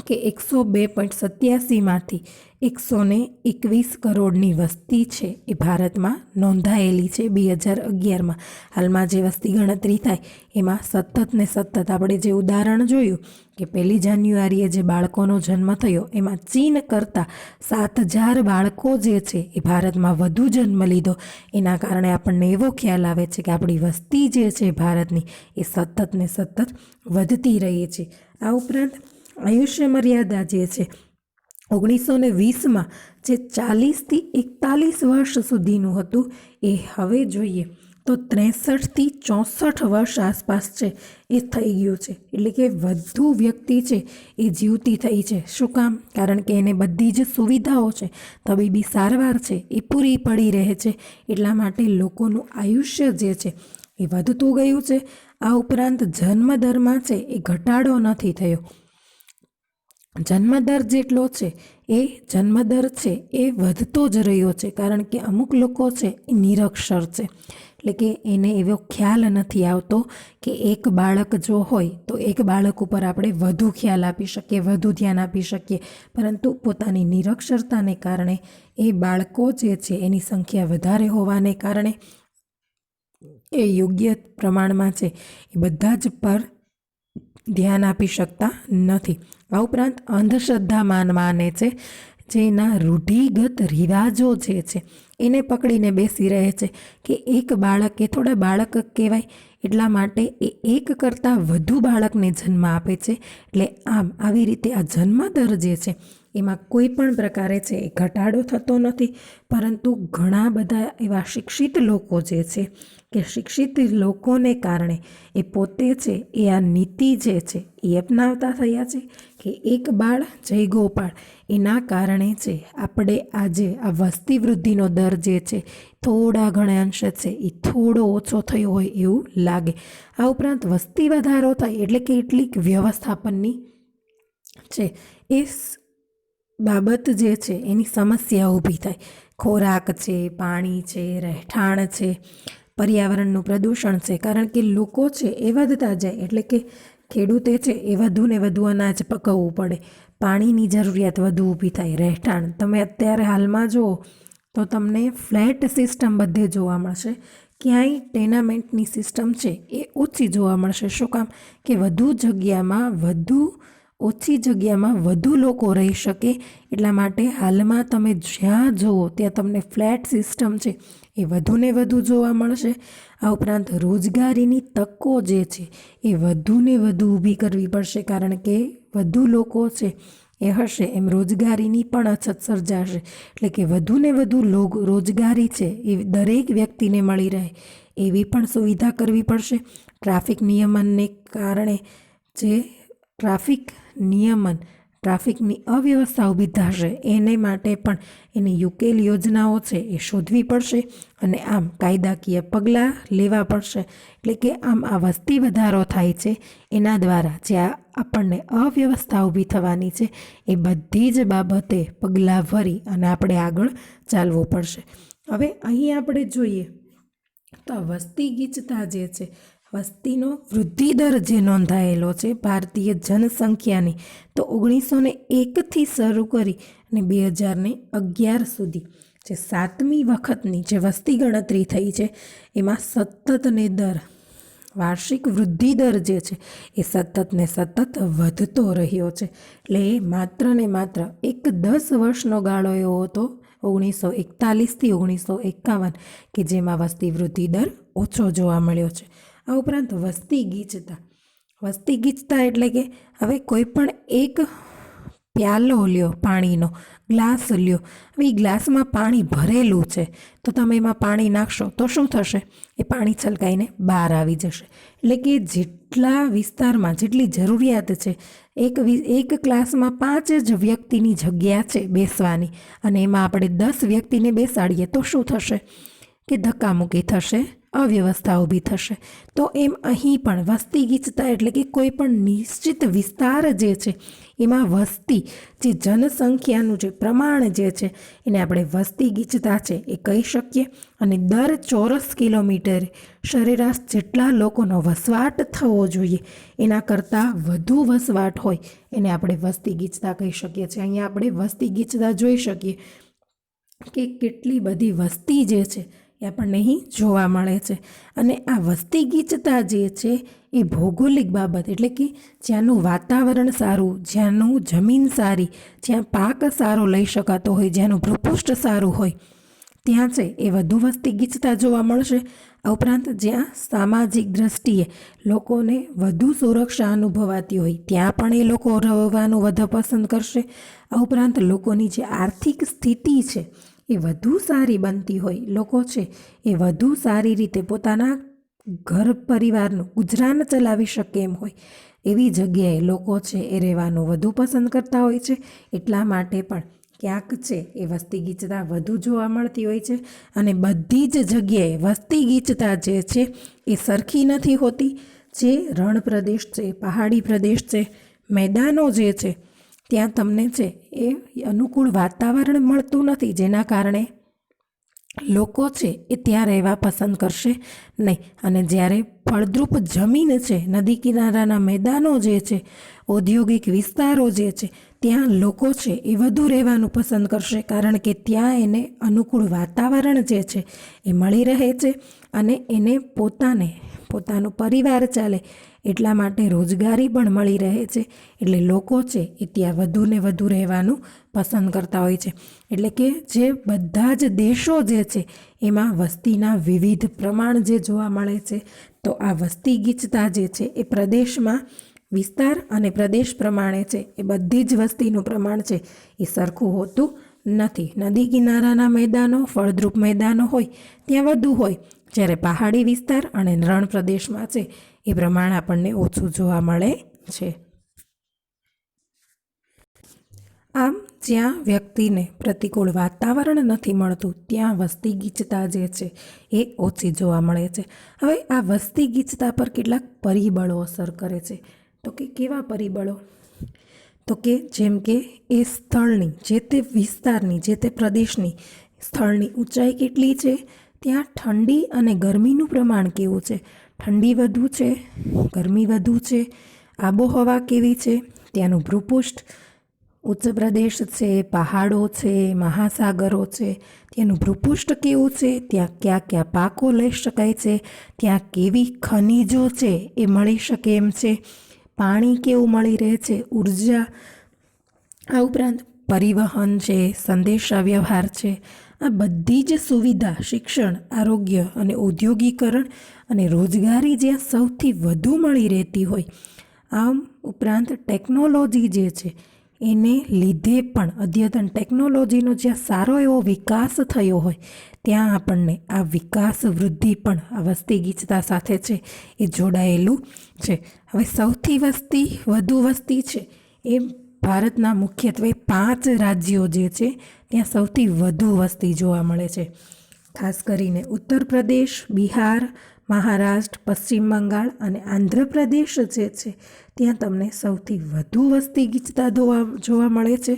કે 102.87માંથી 121 કરોડની વસ્તી છે એ ભારતમાં નોંધાયેલી છે 2011માં. હાલમાં જે વસ્તી ગણતરી થાય એમાં સતત ને સતત આપણે જે ઉદાહરણ જોયું કે 1 જાન્યુઆરીએ જે બાળકોનો જન્મ થયો એમાં ચીન કરતાં 7,000 બાળકો જે છે એ ભારતમાં વધુ જન્મ લીધો. એના કારણે આપણને એવો ખ્યાલ આવે છે કે આપણી વસ્તી જે છે ભારતની એ સતત ને સતત વધતી રહી છે. આ ઉપરાંત આયુષ્ય મર્યાદા જે છે 1920માં જે 40થી 41 વર્ષ સુધીનું હતું એ હવે જોઈએ તો 63થી 64 વર્ષ આસપાસ છે એ થઈ ગયું છે. એટલે કે વધુ વ્યક્તિ છે એ જીવતી થઈ છે. શું કામ? કારણ કે એને બધી જ સુવિધાઓ છે, તબીબી સારવાર છે એ પૂરી પડી રહે છે. એટલા માટે લોકોનું આયુષ્ય જે છે એ વધતું ગયું છે. આ ઉપરાંત જન્મદરમાં છે એ ઘટાડો નથી થયો. જન્મદર જેટલો છે એ જન્મદર છે એ વધતો જ રહ્યો છે. કારણ કે અમુક લોકો છે એ નિરક્ષર છે, એટલે કે એને એવો ખ્યાલ નથી આવતો કે એક બાળક જો હોય તો એક બાળક ઉપર આપણે વધુ ખ્યાલ આપી શકીએ, વધુ ધ્યાન આપી શકીએ. પરંતુ પોતાની નિરક્ષરતાને કારણે એ બાળકો જે છે એની સંખ્યા વધારે હોવાને કારણે એ યોગ્ય પ્રમાણમાં છે એ બધા જ પર ધ્યાન આપી શકતા નથી. આ ઉપરાંત અંધશ્રદ્ધા માને છે, જેના રૂઢિગત રિવાજો જે છે એને પકડીને બેસી રહે છે કે એક બાળક એ થોડા બાળક કહેવાય, એટલા માટે એ એક કરતાં વધુ બાળકને જન્મ આપે છે. એટલે આવી રીતે આ જન્મદર જે છે એમાં કોઈ પણ પ્રકારે છે એ ઘટાડો થતો નથી. પરંતુ ઘણા બધા એવા શિક્ષિત લોકો જે છે કે શિક્ષિત લોકોને કારણે એ પોતે છે એ આ નીતિ જે છે એ અપનાવતા થયા છે કે એક બાળ જય ગોપાળ. એના કારણે છે આપણે આજે આ વસ્તી વૃદ્ધિનો દર જે છે થોડા ઘણા અંશે છે એ થોડો ઓછો થયો હોય એવું લાગે. આ ઉપરાંત વસ્તી વધારો થાય એટલે કે કેટલીક વ્યવસ્થાપનની છે એ બાબત જે છે એની સમસ્યા ઊભી થાય. ખોરાક છે, પાણી છે, રહેઠાણ છે, પર્યાવરણનું પ્રદૂષણ છે. કારણ કે લોકો છે એ વધતા જાય એટલે કે ખેડૂતે છે એ વધુ ને વધુ અનાજ પકવવું પડે, પાણીની જરૂરિયાત વધુ ઊભી થાય. રહેઠાણ તમે અત્યારે હાલમાં જુઓ તો તમને ફ્લેટ સિસ્ટમ બધે જોવા મળશે, ક્યાંય ટેનામેન્ટની સિસ્ટમ છે એ ઓછી જોવા મળશે. શું કામ? કે ઓછી જગ્યામાં વધુ લોકો રહી શકે. એટલા માટે હાલમાં તમે જ્યાં જુઓ ત્યાં તમને ફ્લેટ સિસ્ટમ છે એ વધુને વધુ જોવા મળશે. આ ઉપરાંત રોજગારીની તકો જે છે એ વધુને વધુ ઊભી કરવી પડશે. કારણ કે વધુ લોકો છે એ હશે એમ રોજગારીની પણ અછત સર્જાશે. એટલે કે વધુને વધુ રોજગારી છે એ દરેક વ્યક્તિને મળી રહે એવી પણ સુવિધા કરવી પડશે. ટ્રાફિક નિયમનને કારણે જે ટ્રાફિકની અવ્યવસ્થા ઊભી થશે એને માટે પણ એની ઉકેલ યોજનાઓ છે એ શોધવી પડશે અને આમ કાયદાકીય પગલાં લેવા પડશે. એટલે કે આમ આ વસ્તી વધારો થાય છે એના દ્વારા જે આપણને અવ્યવસ્થા ઊભી થવાની છે એ બધી જ બાબતે પગલાં ભરી અને આપણે આગળ ચાલવું પડશે. હવે અહીં આપણે જોઈએ તો આ વસ્તી ગીચતા જે છે, વસ્તીનો વૃદ્ધિદર જે નોંધાયેલો છે ભારતીય જનસંખ્યાની, તો 1901થી શરૂ કરી અને 2011 સુધી જે 7મી વખતની જે વસ્તી ગણતરી થઈ છે એમાં સતતને દર વાર્ષિક વૃદ્ધિ દર જે છે એ સતત ને સતત વધતો રહ્યો છે. એટલે એ માત્ર ને માત્ર એક 10 વર્ષનો ગાળો એવો હતો 1941થી 1951 કે જેમાં વસ્તી વૃદ્ધિ દર ઓછો જોવા મળ્યો છે. આ ઉપરાંત વસ્તી ગીચતા એટલે કે હવે કોઈ પણ એક પ્યાલો લ્યો, પાણીનો ગ્લાસ લ્યો, હવે એ ગ્લાસમાં પાણી ભરેલું છે તો તમે એમાં પાણી નાખશો તો શું થશે? એ પાણી છલકાઈને બહાર આવી જશે. એટલે કે જેટલા વિસ્તારમાં જેટલી જરૂરિયાત છે, એક ક્લાસમાં 5 જ વ્યક્તિની જગ્યા છે બેસવાની અને એમાં આપણે 10 વ્યક્તિને બેસાડીએ તો શું થશે? કે ધક્કામુક્કી થશે અવ્યવસ્થા ઊભી થશે. તો એમ અહીં પણ વસ્તી ગીચતા એટલે કે કોઈ પણ નિશ્ચિત વિસ્તાર જે છે એમાં વસ્તી, જે જનસંખ્યાનું જે પ્રમાણ જે છે એને આપણે વસ્તી ગીચતા છે એ કહી શકીએ. અને દર ચોરસ કિલોમીટરે સરેરાશ જેટલા લોકોનો વસવાટ થવો જોઈએ એના કરતાં વધુ વસવાટ હોય એને આપણે વસ્તી ગીચતા કહી શકીએ છીએ. અહીંયા આપણે વસ્તી ગીચતા જોઈ શકીએ કે કેટલી બધી વસ્તી જે છે એ આપણને અહીં જોવા મળે છે. અને આ વસ્તી ગીચતા જે છે એ ભૌગોલિક બાબત એટલે કે જ્યાંનું વાતાવરણ સારું, જ્યાંનું જમીન સારી, જ્યાં પાક સારો લઈ શકાતો હોય, જ્યાંનું ભૂપૃષ્ઠ સારું હોય ત્યાં છે એ વધુ વસ્તી ગીચતા જોવા મળશે. આ ઉપરાંત જ્યાં સામાજિક દ્રષ્ટિએ લોકોને વધુ સુરક્ષા અનુભવાતી હોય ત્યાં પણ એ લોકો રહેવાનું વધુ પસંદ કરશે. આ ઉપરાંત લોકોની જે આર્થિક સ્થિતિ છે એ વધુ સારી બનતી હોય, લોકો છે એ વધુ સારી રીતે પોતાના ઘર પરિવારનું ગુજરાન ચલાવી શકે એમ હોય એવી જગ્યાએ લોકો છે એ રહેવાનું વધુ પસંદ કરતા હોય છે. એટલા માટે પણ ક્યાંક છે એ વસ્તી ગીચતા વધુ જોવા મળતી હોય છે. અને બધી જ જગ્યાએ વસ્તી ગીચતા જે છે એ સરખી નથી હોતી. જે રણ પ્રદેશ છે, પહાડી પ્રદેશ છે, મેદાનો જે છે ત્યાં તમને છે એ અનુકૂળ વાતાવરણ મળતું નથી, જેના કારણે લોકો છે એ ત્યાં રહેવા પસંદ કરશે નહીં. અને જ્યારે ફળદ્રુપ જમીન છે, નદી કિનારાના મેદાનો જે છે, ઔદ્યોગિક વિસ્તારો જે છે ત્યાં લોકો છે એ વધુ રહેવાનું પસંદ કરશે, કારણ કે ત્યાં એને અનુકૂળ વાતાવરણ જે છે એ મળી રહે છે અને એને પોતાનું પરિવાર ચાલે એટલા માટે રોજગારી પણ મળી રહે છે. એટલે લોકો છે એ ત્યાં વધુ ને વધુ રહેવાનું પસંદ કરતા હોય છે. એટલે કે જે બધા જ દેશો જે છે એમાં વસ્તીના વિવિધ પ્રમાણ જે જોવા મળે છે, તો આ વસ્તી ગીચતા જે છે એ પ્રદેશમાં વિસ્તાર અને પ્રદેશ પ્રમાણે છે એ બધી જ વસ્તીનું પ્રમાણ છે એ સરખું હોતું નથી. નદી કિનારાના મેદાનો, ફળદ્રુપ મેદાનો હોય ત્યાં વધુ હોય, જ્યારે પહાડી વિસ્તાર અને રણ પ્રદેશમાં છે એ પ્રમાણ આપણને ઓછું જોવા મળે છે. આમ જ્યાં વ્યક્તિને પ્રતિકૂળ વાતાવરણ નથી મળતું ત્યાં વસ્તી ગીચતા જે છે એ ઓછી જોવા મળે છે. હવે આ વસ્તી ગીચતા પર કેટલાક પરિબળો અસર કરે છે. તો કે કેવા પરિબળો? તો કે જેમ કે એ સ્થળની, જે તે વિસ્તારની, જે તે પ્રદેશની સ્થળની ઊંચાઈ કેટલી છે, ત્યાં ઠંડી અને ગરમીનું પ્રમાણ કેવું છે, ઠંડી વધુ છે, ગરમી વધુ છે, આબોહવા કેવી છે, ત્યાંનું ભૂપૃષ્ઠ, ઉચ્ચ પ્રદેશ છે, પહાડો છે, મહાસાગરો છે, ત્યાંનું ભૂપૃષ્ઠ કેવું છે, ત્યાં કયા કયા પાકો લઈ શકાય છે, ત્યાં કેવી ખનિજો છે એ મળી શકે એમ છે, પાણી કેવું મળી રહે છે, ઉર્જા, આ ઉપરાંત પરિવહન છે, સંદેશા વ્યવહાર છે, આ બધી જ સુવિધા, શિક્ષણ, આરોગ્ય અને ઔદ્યોગિકરણ અને રોજગારી જ્યાં સૌથી વધુ મળી રહેતી હોય, આમ ઉપરાંત ટેકનોલોજી જે છે એને લીધે પણ અદ્યતન ટેકનોલોજીનો જ્યાં સારો એવો વિકાસ થયો હોય ત્યાં આપણને આ વિકાસ વૃદ્ધિ પણ આ વસ્તી ગીચતા સાથે છે એ જોડાયેલું છે. હવે સૌથી વધુ વસ્તી છે એ ભારતના મુખ્યત્વે 5 રાજ્યો જે છે ત્યાં સૌથી વધુ વસ્તી જોવા મળે છે. ખાસ કરીને ઉત્તર પ્રદેશ, બિહાર, મહારાષ્ટ્ર, પશ્ચિમ બંગાળ અને આંધ્રપ્રદેશ જે છે ત્યાં તમને સૌથી વધુ વસ્તી ગીચતા જોવા મળે છે.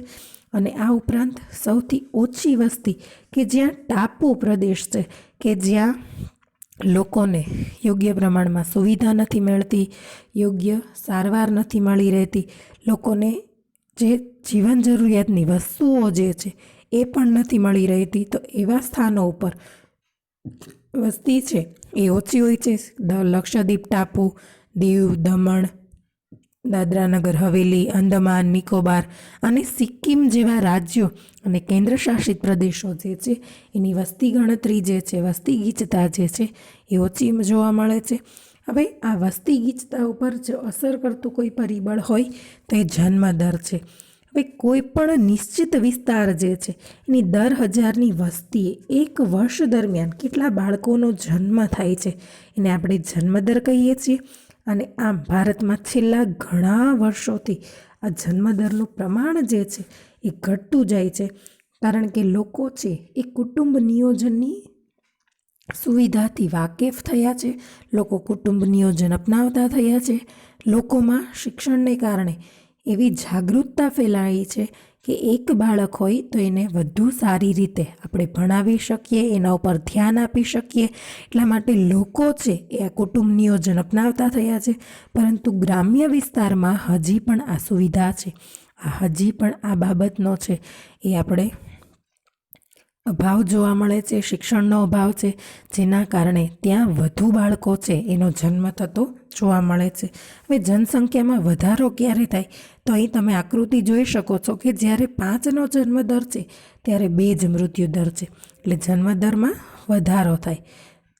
અને આ ઉપરાંત સૌથી ઓછી વસ્તી કે જ્યાં ટાપુ પ્રદેશ છે, કે જ્યાં લોકોને યોગ્ય પ્રમાણમાં સુવિધા નથી મળતી, યોગ્ય સારવાર નથી મળી રહેતી, લોકોને જે જીવન જરૂરિયાતની વસ્તુઓ જે છે એ પણ નથી મળી રહેતી, તો એવા સ્થાનો ઉપર વસ્તી છે એ ઓછી હોય છે. લક્ષદ્વીપ ટાપુ, દીવ, દમણ, દાદરા નગર હવેલી, અંદમાન નિકોબાર અને સિક્કિમ જેવા રાજ્યો અને કેન્દ્રશાસિત પ્રદેશો જે છે એની વસ્તી ગણતરી જે છે, વસ્તી ગીચતા જે છે એ ઓછી જોવા મળે છે. હવે આ વસ્તી ગીચતા ઉપર જો અસર કરતું કોઈ પરિબળ હોય તો એ જન્મદર છે. હવે કોઈ પણ નિશ્ચિત વિસ્તાર જે છે એની દર 1000ની વસ્તીએ 1 વર્ષ દરમિયાન કેટલા બાળકોનો જન્મ થાય છે એને આપણે જન્મદર કહીએ છીએ. અને આમ ભારતમાં છેલ્લા ઘણા વર્ષોથી આ જન્મદરનું પ્રમાણ જે છે એ ઘટતું જાય છે, કારણ કે લોકો છે એ કુટુંબ નિયોજનની સુવિધાથી વાકેફ થયા છે, લોકો કુટુંબ નિયોજન અપનાવતા થયા છે, લોકોમાં શિક્ષણને કારણે એવી જાગૃતતા ફેલાઈ છે કે એક બાળક હોય તો એને વધુ સારી રીતે આપણે ભણાવી શકીએ, એના ઉપર ધ્યાન આપી શકીએ. એટલા માટે લોકો છે એ આ કુટુંબ નિયોજન અપનાવતા થયા છે. પરંતુ ગ્રામ્ય વિસ્તારમાં હજી પણ આ સુવિધા છે, હજી પણ આ બાબતનો છે એ આપણે અભાવ જોવા મળે છે, શિક્ષણનો અભાવ છે, જેના કારણે ત્યાં વધુ બાળકો છે એનો જન્મ થતો જોવા મળે છે. હવે જનસંખ્યામાં વધારો ક્યારે થાય તો અહીં તમે આકૃતિ જોઈ શકો છો કે જ્યારે 5નો જન્મદર છે ત્યારે 2 જ મૃત્યુદર છે, એટલે જન્મદરમાં વધારો થાય.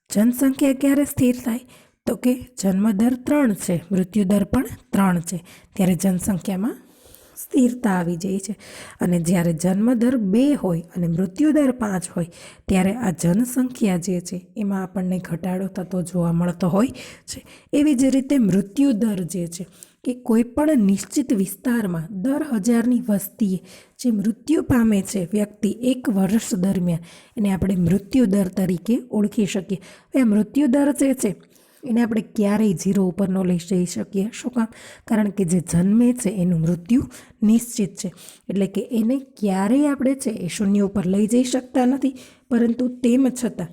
જનસંખ્યા ક્યારે સ્થિર થાય તો કે જન્મદર 3 છે, મૃત્યુદર પણ 3 છે, ત્યારે જનસંખ્યામાં સ્થિરતા આવી જાય છે. અને જ્યારે જન્મદર 2 હોય અને મૃત્યુદર 5 હોય ત્યારે આ જનસંખ્યા જે છે એમાં આપણને ઘટાડો થતો જોવા મળતો હોય છે. એવી જ રીતે મૃત્યુદર જે છે એ કોઈ પણ નિશ્ચિત વિસ્તારમાં દર 1000ની વસ્તીએ જે મૃત્યુ પામે છે વ્યક્તિ 1 વર્ષ દરમિયાન, એને આપણે મૃત્યુદર તરીકે ઓળખી શકીએ. એ મૃત્યુદર જે છે એને આપણે ક્યારેય 0 ઉપર ન લઈ જઈ શકીએ. શું કામ? કારણ કે જે જન્મે છે એનું મૃત્યુ નિશ્ચિત છે, એટલે કે એને ક્યારેય આપણે છે એ 0 ઉપર લઈ જઈ શકતા નથી. પરંતુ તેમ છતાં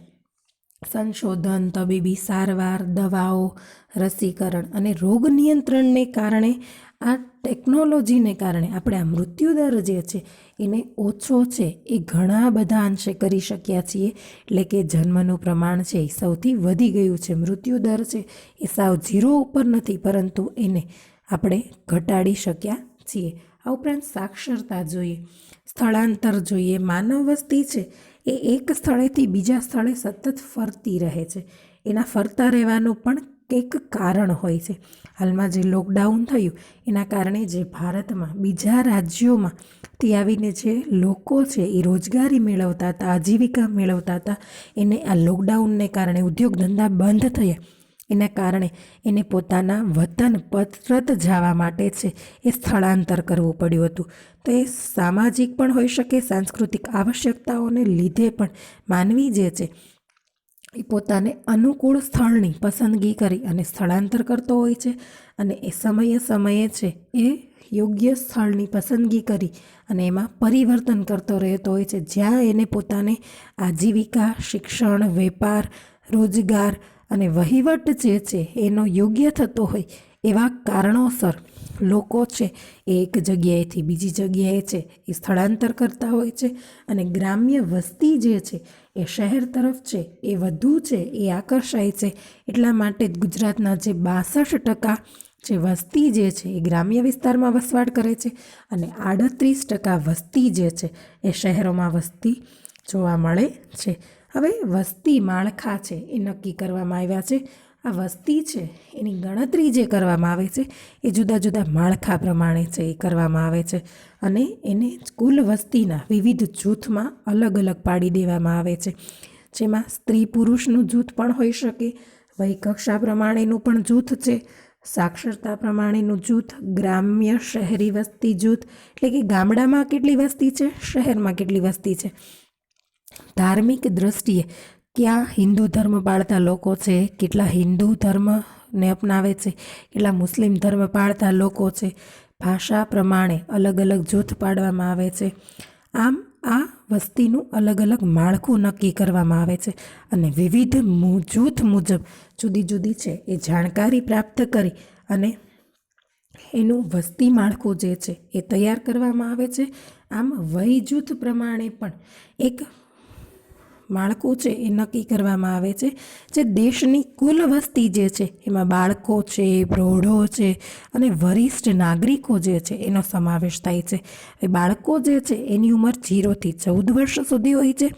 સંશોધન, તબીબી સારવાર, દવાઓ, રસીકરણ અને રોગ નિયંત્રણને કારણે, આ ટેકનોલોજીને કારણે આપણે આ મૃત્યુદર જે છે એને ઓછો છે એ ઘણા બધા અંશે કરી શક્યા છીએ. એટલે કે જન્મનું પ્રમાણ છે એ સૌથી વધી ગયું છે. મૃત્યુદર છે એ સાવ 0 ઉપર નથી, પરંતુ એને આપણે ઘટાડી શક્યા છીએ. આ ઉપરાંત સાક્ષરતા જોઈએ, સ્થળાંતર જોઈએ. માનવ વસ્તી છે એ એક સ્થળેથી બીજા સ્થળે સતત ફરતી રહે છે. એના ફરતા રહેવાનું પણ કંઈક કારણ હોય છે. હાલમાં જે લોકડાઉન થયું એના કારણે જે ભારતમાં બીજા રાજ્યોમાંથી આવીને જે લોકો છે એ રોજગારી મેળવતા હતા, આજીવિકા મેળવતા હતા, એને આ લોકડાઉનને કારણે ઉદ્યોગ ધંધા બંધ થયા એના કારણે એને પોતાના વતન પરત જવા માટે છે એ સ્થળાંતર કરવું પડ્યું હતું. તો એ સામાજિક પણ હોઈ શકે, સાંસ્કૃતિક આવશ્યકતાઓને લીધે પણ માનવી જે છે એ પોતાને અનુકૂળ સ્થળની પસંદગી કરી અને સ્થળાંતર કરતો હોય છે. અને એ સમયે છે એ યોગ્ય સ્થળની પસંદગી કરી અને એમાં પરિવર્તન કરતો રહેતો હોય છે, જ્યાં એને પોતાને આજીવિકા, શિક્ષણ, વેપાર, રોજગાર અને વહીવટ જે છે એનો યોગ્ય થતો હોય એવા કારણોસર લોકો છે એ એક જગ્યાએથી બીજી જગ્યાએ છે એ સ્થળાંતર કરતા હોય છે. અને ગ્રામ્ય વસ્તી જે છે એ શહેર તરફ છે એ વધુ છે એ આકર્ષાય છે. એટલા માટે જ ગુજરાતના જે 62% જે વસ્તી જે છે એ ગ્રામ્ય વિસ્તારમાં વસવાટ કરે છે અને 38% વસ્તી જે છે એ શહેરોમાં વસતી જોવા મળે છે. હવે વસ્તી માળખા છે એ નક્કી કરવામાં આવ્યા છે. આ વસ્તી છે એની ગણતરી જે કરવામાં આવે છે એ જુદા જુદા માળખા પ્રમાણે છે એ કરવામાં આવે છે અને એને કુલ વસ્તીના વિવિધ જૂથમાં અલગ અલગ પાડી દેવામાં આવે છે, જેમાં સ્ત્રી પુરુષનું જૂથ પણ હોઈ શકે, વયકક્ષા પ્રમાણેનું પણ જૂથ છે, સાક્ષરતા પ્રમાણેનું જૂથ, ગ્રામ્ય શહેરી વસ્તી જૂથ, એટલે કે ગામડામાં કેટલી વસ્તી છે, શહેરમાં કેટલી વસ્તી છે, ધાર્મિક દ્રષ્ટિએ ક્યાં હિન્દુ ધર્મ પાળતા લોકો છે, કેટલા હિન્દુ ધર્મને અપનાવે છે, કેટલા મુસ્લિમ ધર્મ પાળતા લોકો છે, ભાષા પ્રમાણે અલગ અલગ જૂથ પાડવામાં આવે છે. આમ આ વસ્તીનું અલગ અલગ માળખું નક્કી કરવામાં આવે છે અને વિવિધ જૂથ મુજબ જુદી જુદી છે એ જાણકારી પ્રાપ્ત કરી અને એનું વસ્તી માળખું જે છે એ તૈયાર કરવામાં આવે છે. આમ વય જૂથ પ્રમાણે પણ એક માળખું છે એ નક્કી કરવામાં આવે છે, જે દેશની કુલ વસ્તી જે છે એમાં બાળકો છે, પ્રૌઢો છે અને વરિષ્ઠ નાગરિકો જે છે એનો સમાવેશ થાય છે. એ બાળકો જે છે એની ઉંમર 0થી 14 વર્ષ સુધી હોય છે.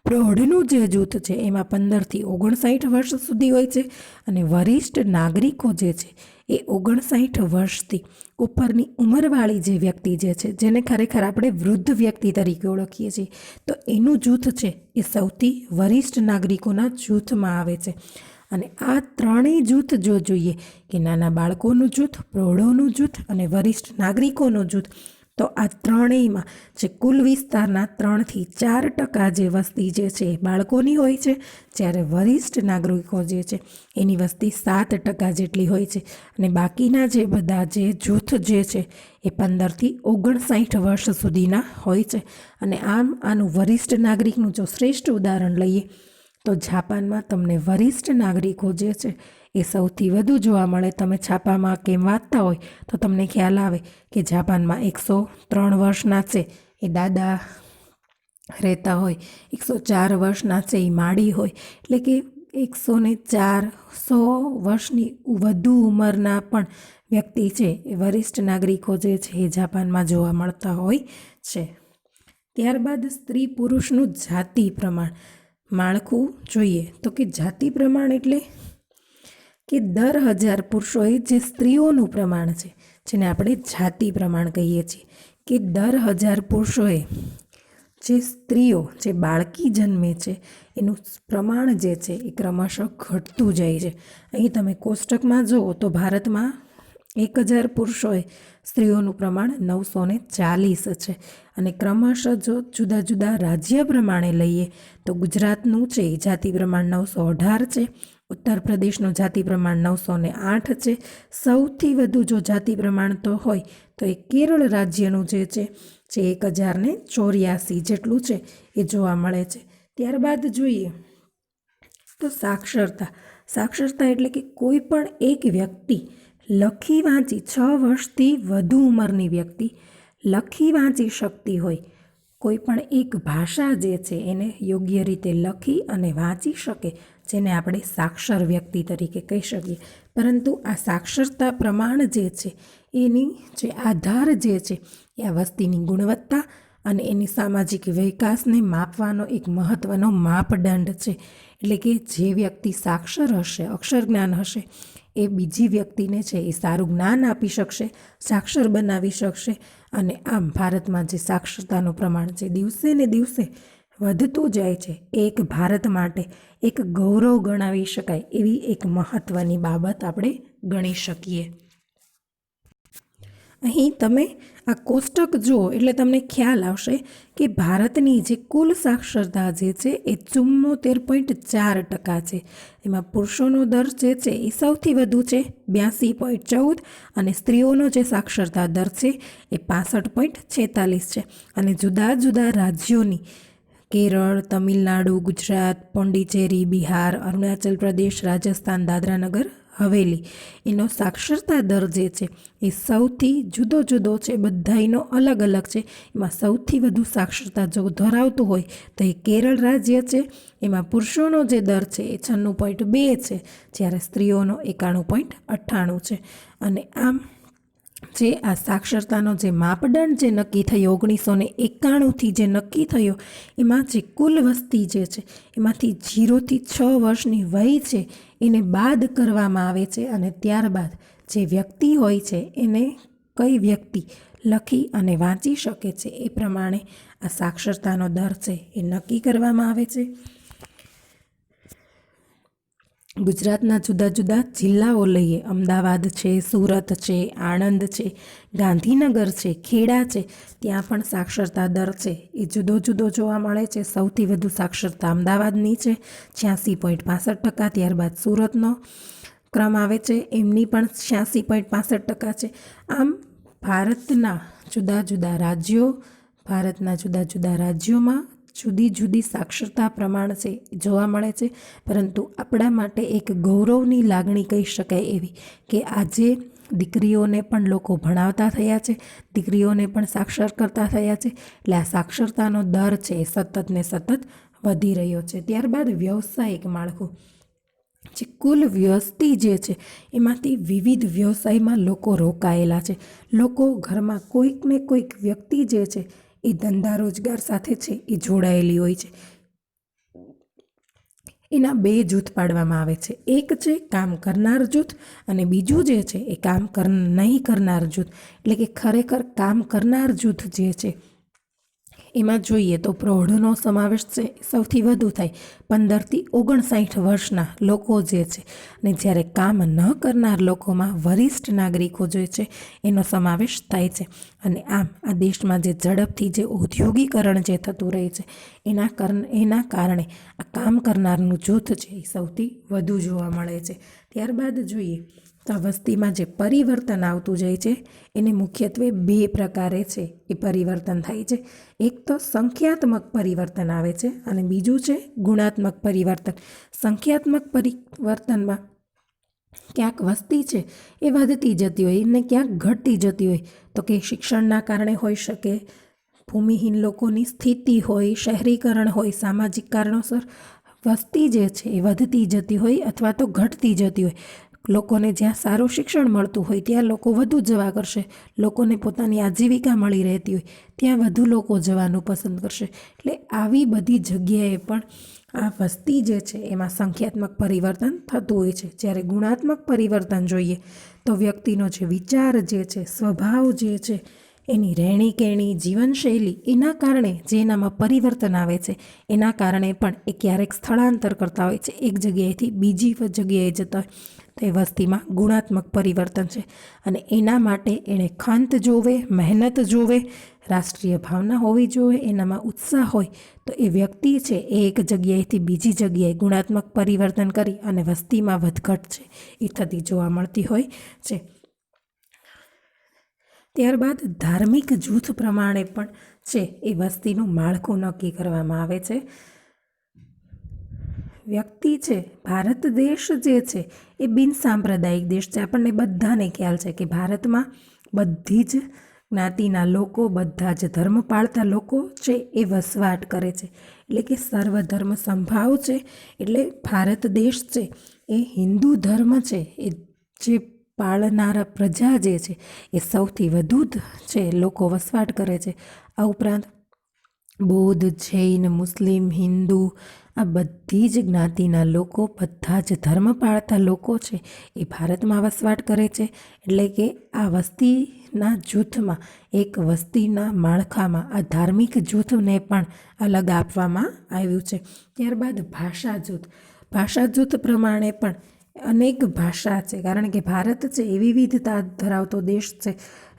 પ્રૌઢનું જે જૂથ છે એમાં 15થી 59 વર્ષ સુધી હોય છે અને વરિષ્ઠ નાગરિકો જે છે એ 59 વર્ષથી ઉપરની ઉંમરવાળી જે વ્યક્તિ જે છે, જેને ખરેખર આપણે વૃદ્ધ વ્યક્તિ તરીકે ઓળખીએ છીએ, તો એનું જૂથ છે એ સૌથી વરિષ્ઠ નાગરિકોના જૂથમાં આવે છે. અને આ ત્રણેય જૂથ જો જોઈએ કે નાના બાળકોનું જૂથ, પ્રૌઢોનું જૂથ અને વરિષ્ઠ નાગરિકોનું જૂથ, તો આ ત્રણેયમાં જે કુલ વિસ્તારના 3થી 4% જે વસ્તી જે છે એ બાળકોની હોય છે, જ્યારે વરિષ્ઠ નાગરિકો જે છે એની વસ્તી 7% જેટલી હોય છે અને બાકીના જે બધા જે જૂથ જે છે એ 15થી 59 વર્ષ સુધીના હોય છે. અને આનું વરિષ્ઠ નાગરિકનું જો શ્રેષ્ઠ ઉદાહરણ લઈએ તો જાપાનમાં તમને વરિષ્ઠ નાગરિકો જે છે એ સૌથી વધુ જોવા મળે. તમે છાપામાં કેમ વાંચતા હોય તો તમને ખ્યાલ આવે કે જાપાનમાં 103 વર્ષના છે એ દાદા રહેતા હોય, 104 વર્ષના છે એ માડી હોય, એટલે કે 104 વર્ષની વધુ ઉંમરના પણ વ્યક્તિ છે એ વરિષ્ઠ નાગરિકો જે છે એ જાપાનમાં જોવા મળતા હોય છે. ત્યારબાદ સ્ત્રી પુરુષનું જાતિ પ્રમાણ માળખું જોઈએ તો કે જાતિ પ્રમાણ એટલે કે દર 1000 પુરુષોએ જે સ્ત્રીઓનું પ્રમાણ છે જેને આપણે જાતિ પ્રમાણ કહીએ છીએ, કે દર 1000 પુરુષોએ જે સ્ત્રીઓ જે બાળકી જન્મે છે એનું પ્રમાણ જે છે એ ક્રમશઃ ઘટતું જાય છે. અહીં તમે કોષ્ટકમાં જુઓ તો ભારતમાં 1000 પુરુષોએ સ્ત્રીઓનું પ્રમાણ 940 છે અને ક્રમશઃ જો જુદા જુદા રાજ્ય પ્રમાણે લઈએ તો ગુજરાતનું છે એ જાતિ પ્રમાણ 918 છે, ઉત્તર પ્રદેશનું જાતિ પ્રમાણ 908 છે. સૌથી વધુ જો જાતિ પ્રમાણ તો હોય તો એ કેરળ રાજ્યનું જે છે જે 1084 જેટલું છે એ જોવા મળે છે. ત્યારબાદ જોઈએ તો સાક્ષરતા એટલે કે કોઈ પણ એક વ્યક્તિ લખી વાંચી 6 વર્ષથી વધુ ઉંમરની વ્યક્તિ લખી વાંચી શકતી હોય, કોઈ પણ એક ભાષા જે છે એને યોગ્ય રીતે લખી અને વાંચી શકે, જેને આપણે સાક્ષર વ્યક્તિ તરીકે કહી શકીએ. પરંતુ આ સાક્ષરતા પ્રમાણ જે છે એની જે આધાર જે છે એ આ વસ્તીની ગુણવત્તા અને એની સામાજિક વિકાસને માપવાનો એક મહત્ત્વનો માપદંડ છે. એટલે કે જે વ્યક્તિ સાક્ષર હશે, અક્ષર જ્ઞાન હશે, એ બીજી વ્યક્તિને છે એ સારું જ્ઞાન આપી શકશે, સાક્ષર બનાવી શકશે. અને આમ ભારતમાં જે સાક્ષરતાનું પ્રમાણ છે દિવસે ને દિવસે વધતું જાય છે, એક ભારત માટે એક ગૌરવ ગણાવી શકાય એવી એક મહત્ત્વની બાબત આપણે ગણી શકીએ. અહીં તમે આ કોષ્ટક જુઓ એટલે તમને ખ્યાલ આવશે કે ભારતની જે કુલ સાક્ષરતા જે છે એ 74.4% છે. એમાં પુરુષોનો દર જે છે એ સૌથી વધુ છે 82.14 અને સ્ત્રીઓનો જે સાક્ષરતા દર છે એ 65.46 છે. અને જુદા જુદા રાજ્યોની કેરળ, તમિલનાડુ, ગુજરાત, પોંડિચેરી, બિહાર, અરુણાચલ પ્રદેશ, રાજસ્થાન, દાદરાનગર હવેલી એનો સાક્ષરતા દર જે છે એ સૌથી જુદો જુદો છે, બધાયનો અલગ અલગ છે. એમાં સૌથી વધુ સાક્ષરતા જો ધરાવતું હોય તો એ કેરળ રાજ્ય છે. એમાં પુરુષોનો જે દર છે એ 96.2 છે, જ્યારે સ્ત્રીઓનો 91.98 છે. અને આમ જે આ સાક્ષરતાનો જે માપદંડ જે નક્કી થયો 1991થી જે નક્કી થયો એમાં જે કુલ વસ્તી જે છે એમાંથી 0થી 6 વર્ષની વય છે એને બાદ કરવામાં આવે છે અને ત્યારબાદ જે વ્યક્તિ હોય છે એને કઈ વ્યક્તિ લખી અને વાંચી શકે છે એ પ્રમાણે આ સાક્ષરતાનો દર છે એ નક્કી કરવામાં આવે છે. ગુજરાતના જુદા જુદા જિલ્લાઓ લઈએ, અમદાવાદ છે, સુરત છે, આણંદ છે, ગાંધીનગર છે, ખેડા છે, ત્યાં પણ સાક્ષરતા દર છે એ જુદો જુદો જોવા મળે છે. સૌથી વધુ સાક્ષરતા અમદાવાદની છે 86.65%, ત્યારબાદ સુરતનો ક્રમ આવે છે, એમની પણ 86.65% છે. આમ ભારતના જુદા જુદા રાજ્યોમાં જુદી જુદી સાક્ષરતા પ્રમાણ છે જોવા મળે છે. પરંતુ આપણા માટે એક ગૌરવની લાગણી કહી શકાય એવી કે આજે દીકરીઓને પણ લોકો ભણાવતા થયા છે, દીકરીઓને પણ સાક્ષર કરતા થયા છે. એટલે આ સાક્ષરતાનો દર છે એ સતત ને સતત વધી રહ્યો છે. ત્યારબાદ વ્યવસાયિક માળખું, જે કુલ વસ્તી જે છે એમાંથી વિવિધ વ્યવસાયમાં લોકો રોકાયેલા છે. લોકો ઘરમાં કોઈક ને કોઈક વ્યક્તિ જે છે એ ધંધા રોજગાર સાથે છે એ જોડાયેલી હોય છે. એના 2 જૂથ પાડવામાં આવે છે. એક છે કામ કરનાર જૂથ અને બીજું જે છે એ કામ નહીં કરનાર જૂથ. એટલે કે ખરેખર કામ કરનાર જૂથ જે છે એમાં જોઈએ તો પ્રૌઢનો સમાવેશ છે સૌથી વધુ થાય 15થી 59 વર્ષના લોકો જે છે, અને જ્યારે કામ ન કરનાર લોકોમાં વરિષ્ઠ નાગરિકો જે છે એનો સમાવેશ થાય છે. અને આમ આ દેશમાં જે ઝડપથી જે ઔદ્યોગિકરણ જે થતું રહે છે એના કારણે આ કામ કરનારનું જૂથ છે એ સૌથી વધુ જોવા મળે છે. ત્યારબાદ જોઈએ તો આ વસ્તીમાં જે પરિવર્તન આવતું જાય છે એને મુખ્યત્વે 2 પ્રકારે છે એ પરિવર્તન થાય છે. એક તો સંખ્યાત્મક પરિવર્તન આવે છે અને બીજું છે ગુણાત્મક પરિવર્તન. સંખ્યાત્મક પરિવર્તનમાં ક્યાંક વસ્તી છે એ વધતી જતી હોય ને ક્યાંક ઘટતી જતી હોય, તો કે શિક્ષણના કારણે હોઈ શકે, ભૂમિહીન લોકોની સ્થિતિ હોય, શહેરીકરણ હોય, સામાજિક કારણોસર વસ્તી જે છે એ વધતી જતી હોય અથવા તો ઘટતી જતી હોય. લોકોને જ્યાં સારું શિક્ષણ મળતું હોય ત્યાં લોકો વધુ જવા કરશે, લોકોને પોતાની આજીવિકા મળી રહેતી હોય ત્યાં વધુ લોકો જવાનું પસંદ કરશે. એટલે આવી બધી જગ્યાએ પણ આ વસ્તી જે છે એમાં સંખ્યાત્મક પરિવર્તન થતું હોય છે. જ્યારે ગુણાત્મક પરિવર્તન જોઈએ તો વ્યક્તિનો જે વિચાર જે છે, સ્વભાવ જે છે, એની રહેણી-કહેણી, જીવનશૈલી, એના કારણે જે એનામાં પરિવર્તન આવે છે એના કારણે પણ એ ક્યારેક સ્થળાંતર કરતા હોય છે, એક જગ્યાએથી બીજી જગ્યાએ જતા હોય તો એ વસ્તીમાં ગુણાત્મક પરિવર્તન છે. અને એના માટે એણે ખંત જોવે, મહેનત જોવે, રાષ્ટ્રીય ભાવના હોવી જોઈએ, એનામાં ઉત્સાહ હોય તો એ વ્યક્તિ છે એ એક જગ્યાએથી બીજી જગ્યાએ ગુણાત્મક પરિવર્તન કરી અને વસ્તીમાં વધઘટ છે એ થતી જોવા મળતી હોય છે. ત્યારબાદ ધાર્મિક જૂથ પ્રમાણે પણ છે એ વસ્તીનું માળખું નક્કી કરવામાં આવે છે. વ્યક્તિ છે, ભારત દેશ જે છે એ બિનસાંપ્રદાયિક દેશ છે. આપણને બધાને ખ્યાલ છે કે ભારતમાં બધી જ જ્ઞાતિના લોકો, બધા જ ધર્મ પાળતા લોકો છે એ વસવાટ કરે છે. એટલે કે સર્વધર્મ સંભાવ છે. એટલે ભારત દેશ છે એ હિન્દુ ધર્મ છે એ જે પાળનારા પ્રજા જે છે એ સૌથી વધુ છે લોકો વસવાટ કરે છે. આ ઉપરાંત બૌદ્ધ, જૈન, મુસ્લિમ, હિન્દુ આ બધી જ જ્ઞાતિના લોકો, બધા જ ધર્મ પાળતા લોકો છે એ ભારતમાં વસવાટ કરે છે. એટલે કે આ વસ્તીના જૂથમાં, એક વસ્તીના માળખામાં આ ધાર્મિક જૂથને પણ અલગ આપવામાં આવ્યું છે. ત્યારબાદ ભાષા જૂથ. ભાષા જૂથ પ્રમાણે પણ અનેક ભાષા છે, કારણ કે ભારત છે એ વિવિધતા ધરાવતો દેશ છે.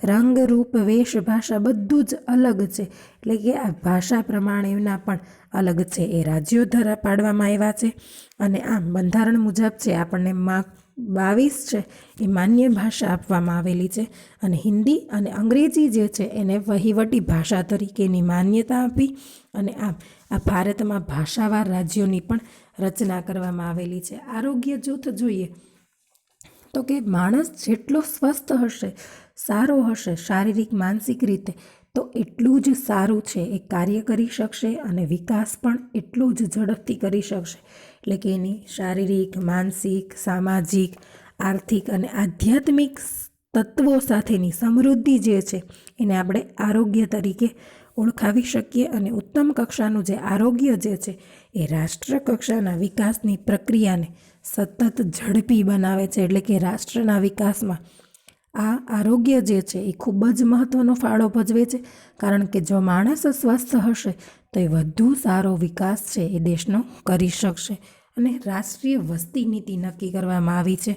રંગ, રૂપ, વેશ, ભાષા બધું જ અલગ છે. એટલે કે આ ભાષા પ્રમાણેના પણ અલગ છે એ રાજ્યો પાડવામાં આવ્યા છે. અને આમ બંધારણ મુજબ છે આપણને 22 છે એ માન્ય ભાષા આપવામાં આવેલી છે. અને હિન્દી અને અંગ્રેજી જે છે એને વહીવટી ભાષા તરીકેની માન્યતા આપી. અને આમ આ ભારતમાં ભાષાવાર રાજ્યોની પણ રચના કરવામાં આવેલી છે. આરોગ્ય જૂથ જોઈએ તો કે માણસ જેટલો સ્વસ્થ હશે, સારો હશે શારીરિક, માનસિક રીતે, તો એટલું જ સારું છે એ કાર્ય કરી શકશે અને વિકાસ પણ એટલો જ ઝડપથી કરી શકશે. એટલે કે એની શારીરિક, માનસિક, સામાજિક, આર્થિક અને આધ્યાત્મિક તત્વો સાથેની સમૃદ્ધિ જે છે એને આપણે આરોગ્ય તરીકે ઓળખાવી શકીએ. અને ઉત્તમ કક્ષાનું જે આરોગ્ય જે છે એ રાષ્ટ્ર કક્ષાના વિકાસની પ્રક્રિયાને સતત ઝડપી બનાવે છે. એટલે કે રાષ્ટ્રના વિકાસમાં આ આરોગ્ય જે છે એ ખૂબ જ મહત્ત્વનો ફાળો ભજવે છે. કારણ કે જો માણસ સ્વસ્થ હશે તો એ વધુ સારો વિકાસ છે એ દેશનો કરી શકશે. અને રાષ્ટ્રીય વસ્તી નીતિ નક્કી કરવામાં આવી છે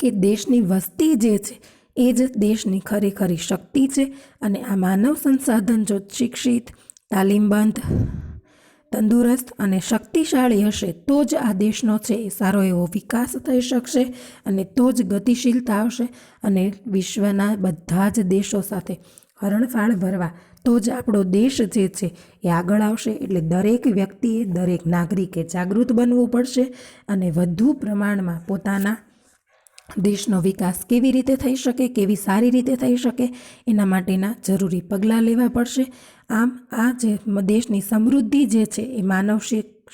કે દેશની વસ્તી જે છે એ જ દેશની ખરેખરી શક્તિ છે. અને આ માનવ સંસાધન જો શિક્ષિત, તાલીમબંધ, તંદુરસ્ત અને શક્તિશાળી હશે તો જ આ દેશનો છે એ સારો એવો વિકાસ થઈ શકશે. અને તો જ ગતિશીલતા આવશે અને વિશ્વના બધા જ દેશો સાથે હરણફાળ ભરવા તો જ આપણો દેશ જે છે એ આગળ આવશે. એટલે દરેક વ્યક્તિએ, દરેક નાગરિકે જાગૃત બનવું પડશે અને વધુ પ્રમાણમાં પોતાના દેશનો વિકાસ કેવી રીતે થઈ શકે, કેવી સારી રીતે થઈ શકે એના માટેના જરૂરી પગલાં લેવા પડશે. આમ આ જે દેશની સમૃદ્ધિ જે છે એ માનવ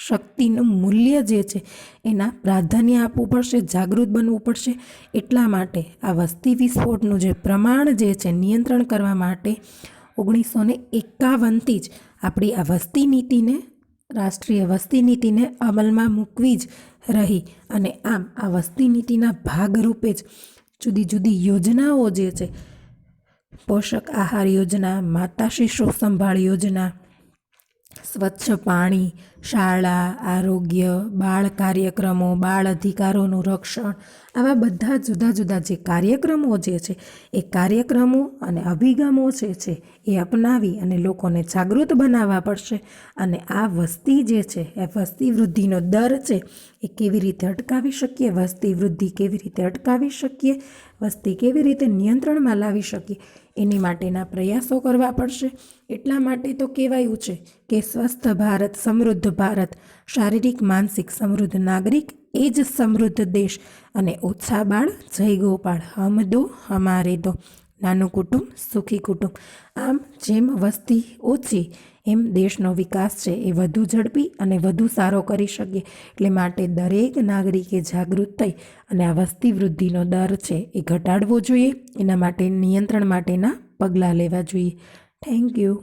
શક્તિનું મૂલ્ય જે છે એના પ્રાધાન્ય આપવું પડશે, જાગૃત બનવું પડશે. એટલા માટે આ વસ્તી વિસ્ફોટનું જે પ્રમાણ જે છે નિયંત્રણ કરવા માટે 1951થી જ આપણી આ વસ્તી નીતિને, રાષ્ટ્રીય વસ્તી નીતિને અમલમાં મૂકવી જ રહી. અને આમ આ વસ્તી નીતિના ભાગરૂપે જ જુદી જુદી યોજનાઓ જે છે પોષક આહાર યોજના, માતા શિશુ સંભાળ યોજના, સ્વચ્છ પાણી, શાળા, આરોગ્ય, બાળ કાર્યક્રમો, બાળ અધિકારોનું રક્ષણ, આવા બધા જુદા જુદા જે કાર્યક્રમો જે છે એ કાર્યક્રમો અને અભિગમો છે એ અપનાવી અને લોકોને જાગૃત બનાવવા પડશે. અને આ વસ્તી જે છે એ વસ્તી વૃદ્ધિનો દર છે એ કેવી રીતે અટકાવી શકીએ, વસ્તી વૃદ્ધિ કેવી રીતે અટકાવી શકીએ, વસ્તી કેવી રીતે નિયંત્રણમાં લાવી શકીએ, એની માટેના પ્રયાસો કરવા પડશે. એટલા માટે તો કહેવાયું છે કે સ્વસ્થ ભારત, સમૃદ્ધ ભારત, શારીરિક માનસિક સમૃદ્ધ નાગરિક એ જ સમૃદ્ધ દેશ. અને ઓછા બાળ જય ગોપાળ, હમ દો હમારે દો, નાનું કુટુંબ સુખી કુટુંબ. આમ જેમ વસ્તી ઓછી એમ દેશનો વિકાસ છે એ વધુ ઝડપી અને વધુ સારો કરી શકીએ. એટલે માટે દરેક નાગરિકે જાગૃત થઈ અને આ વસ્તી વૃદ્ધિનો દર છે એ ઘટાડવો જોઈએ. એના માટે નિયંત્રણ માટેના પગલાં લેવા જોઈએ. Thank you.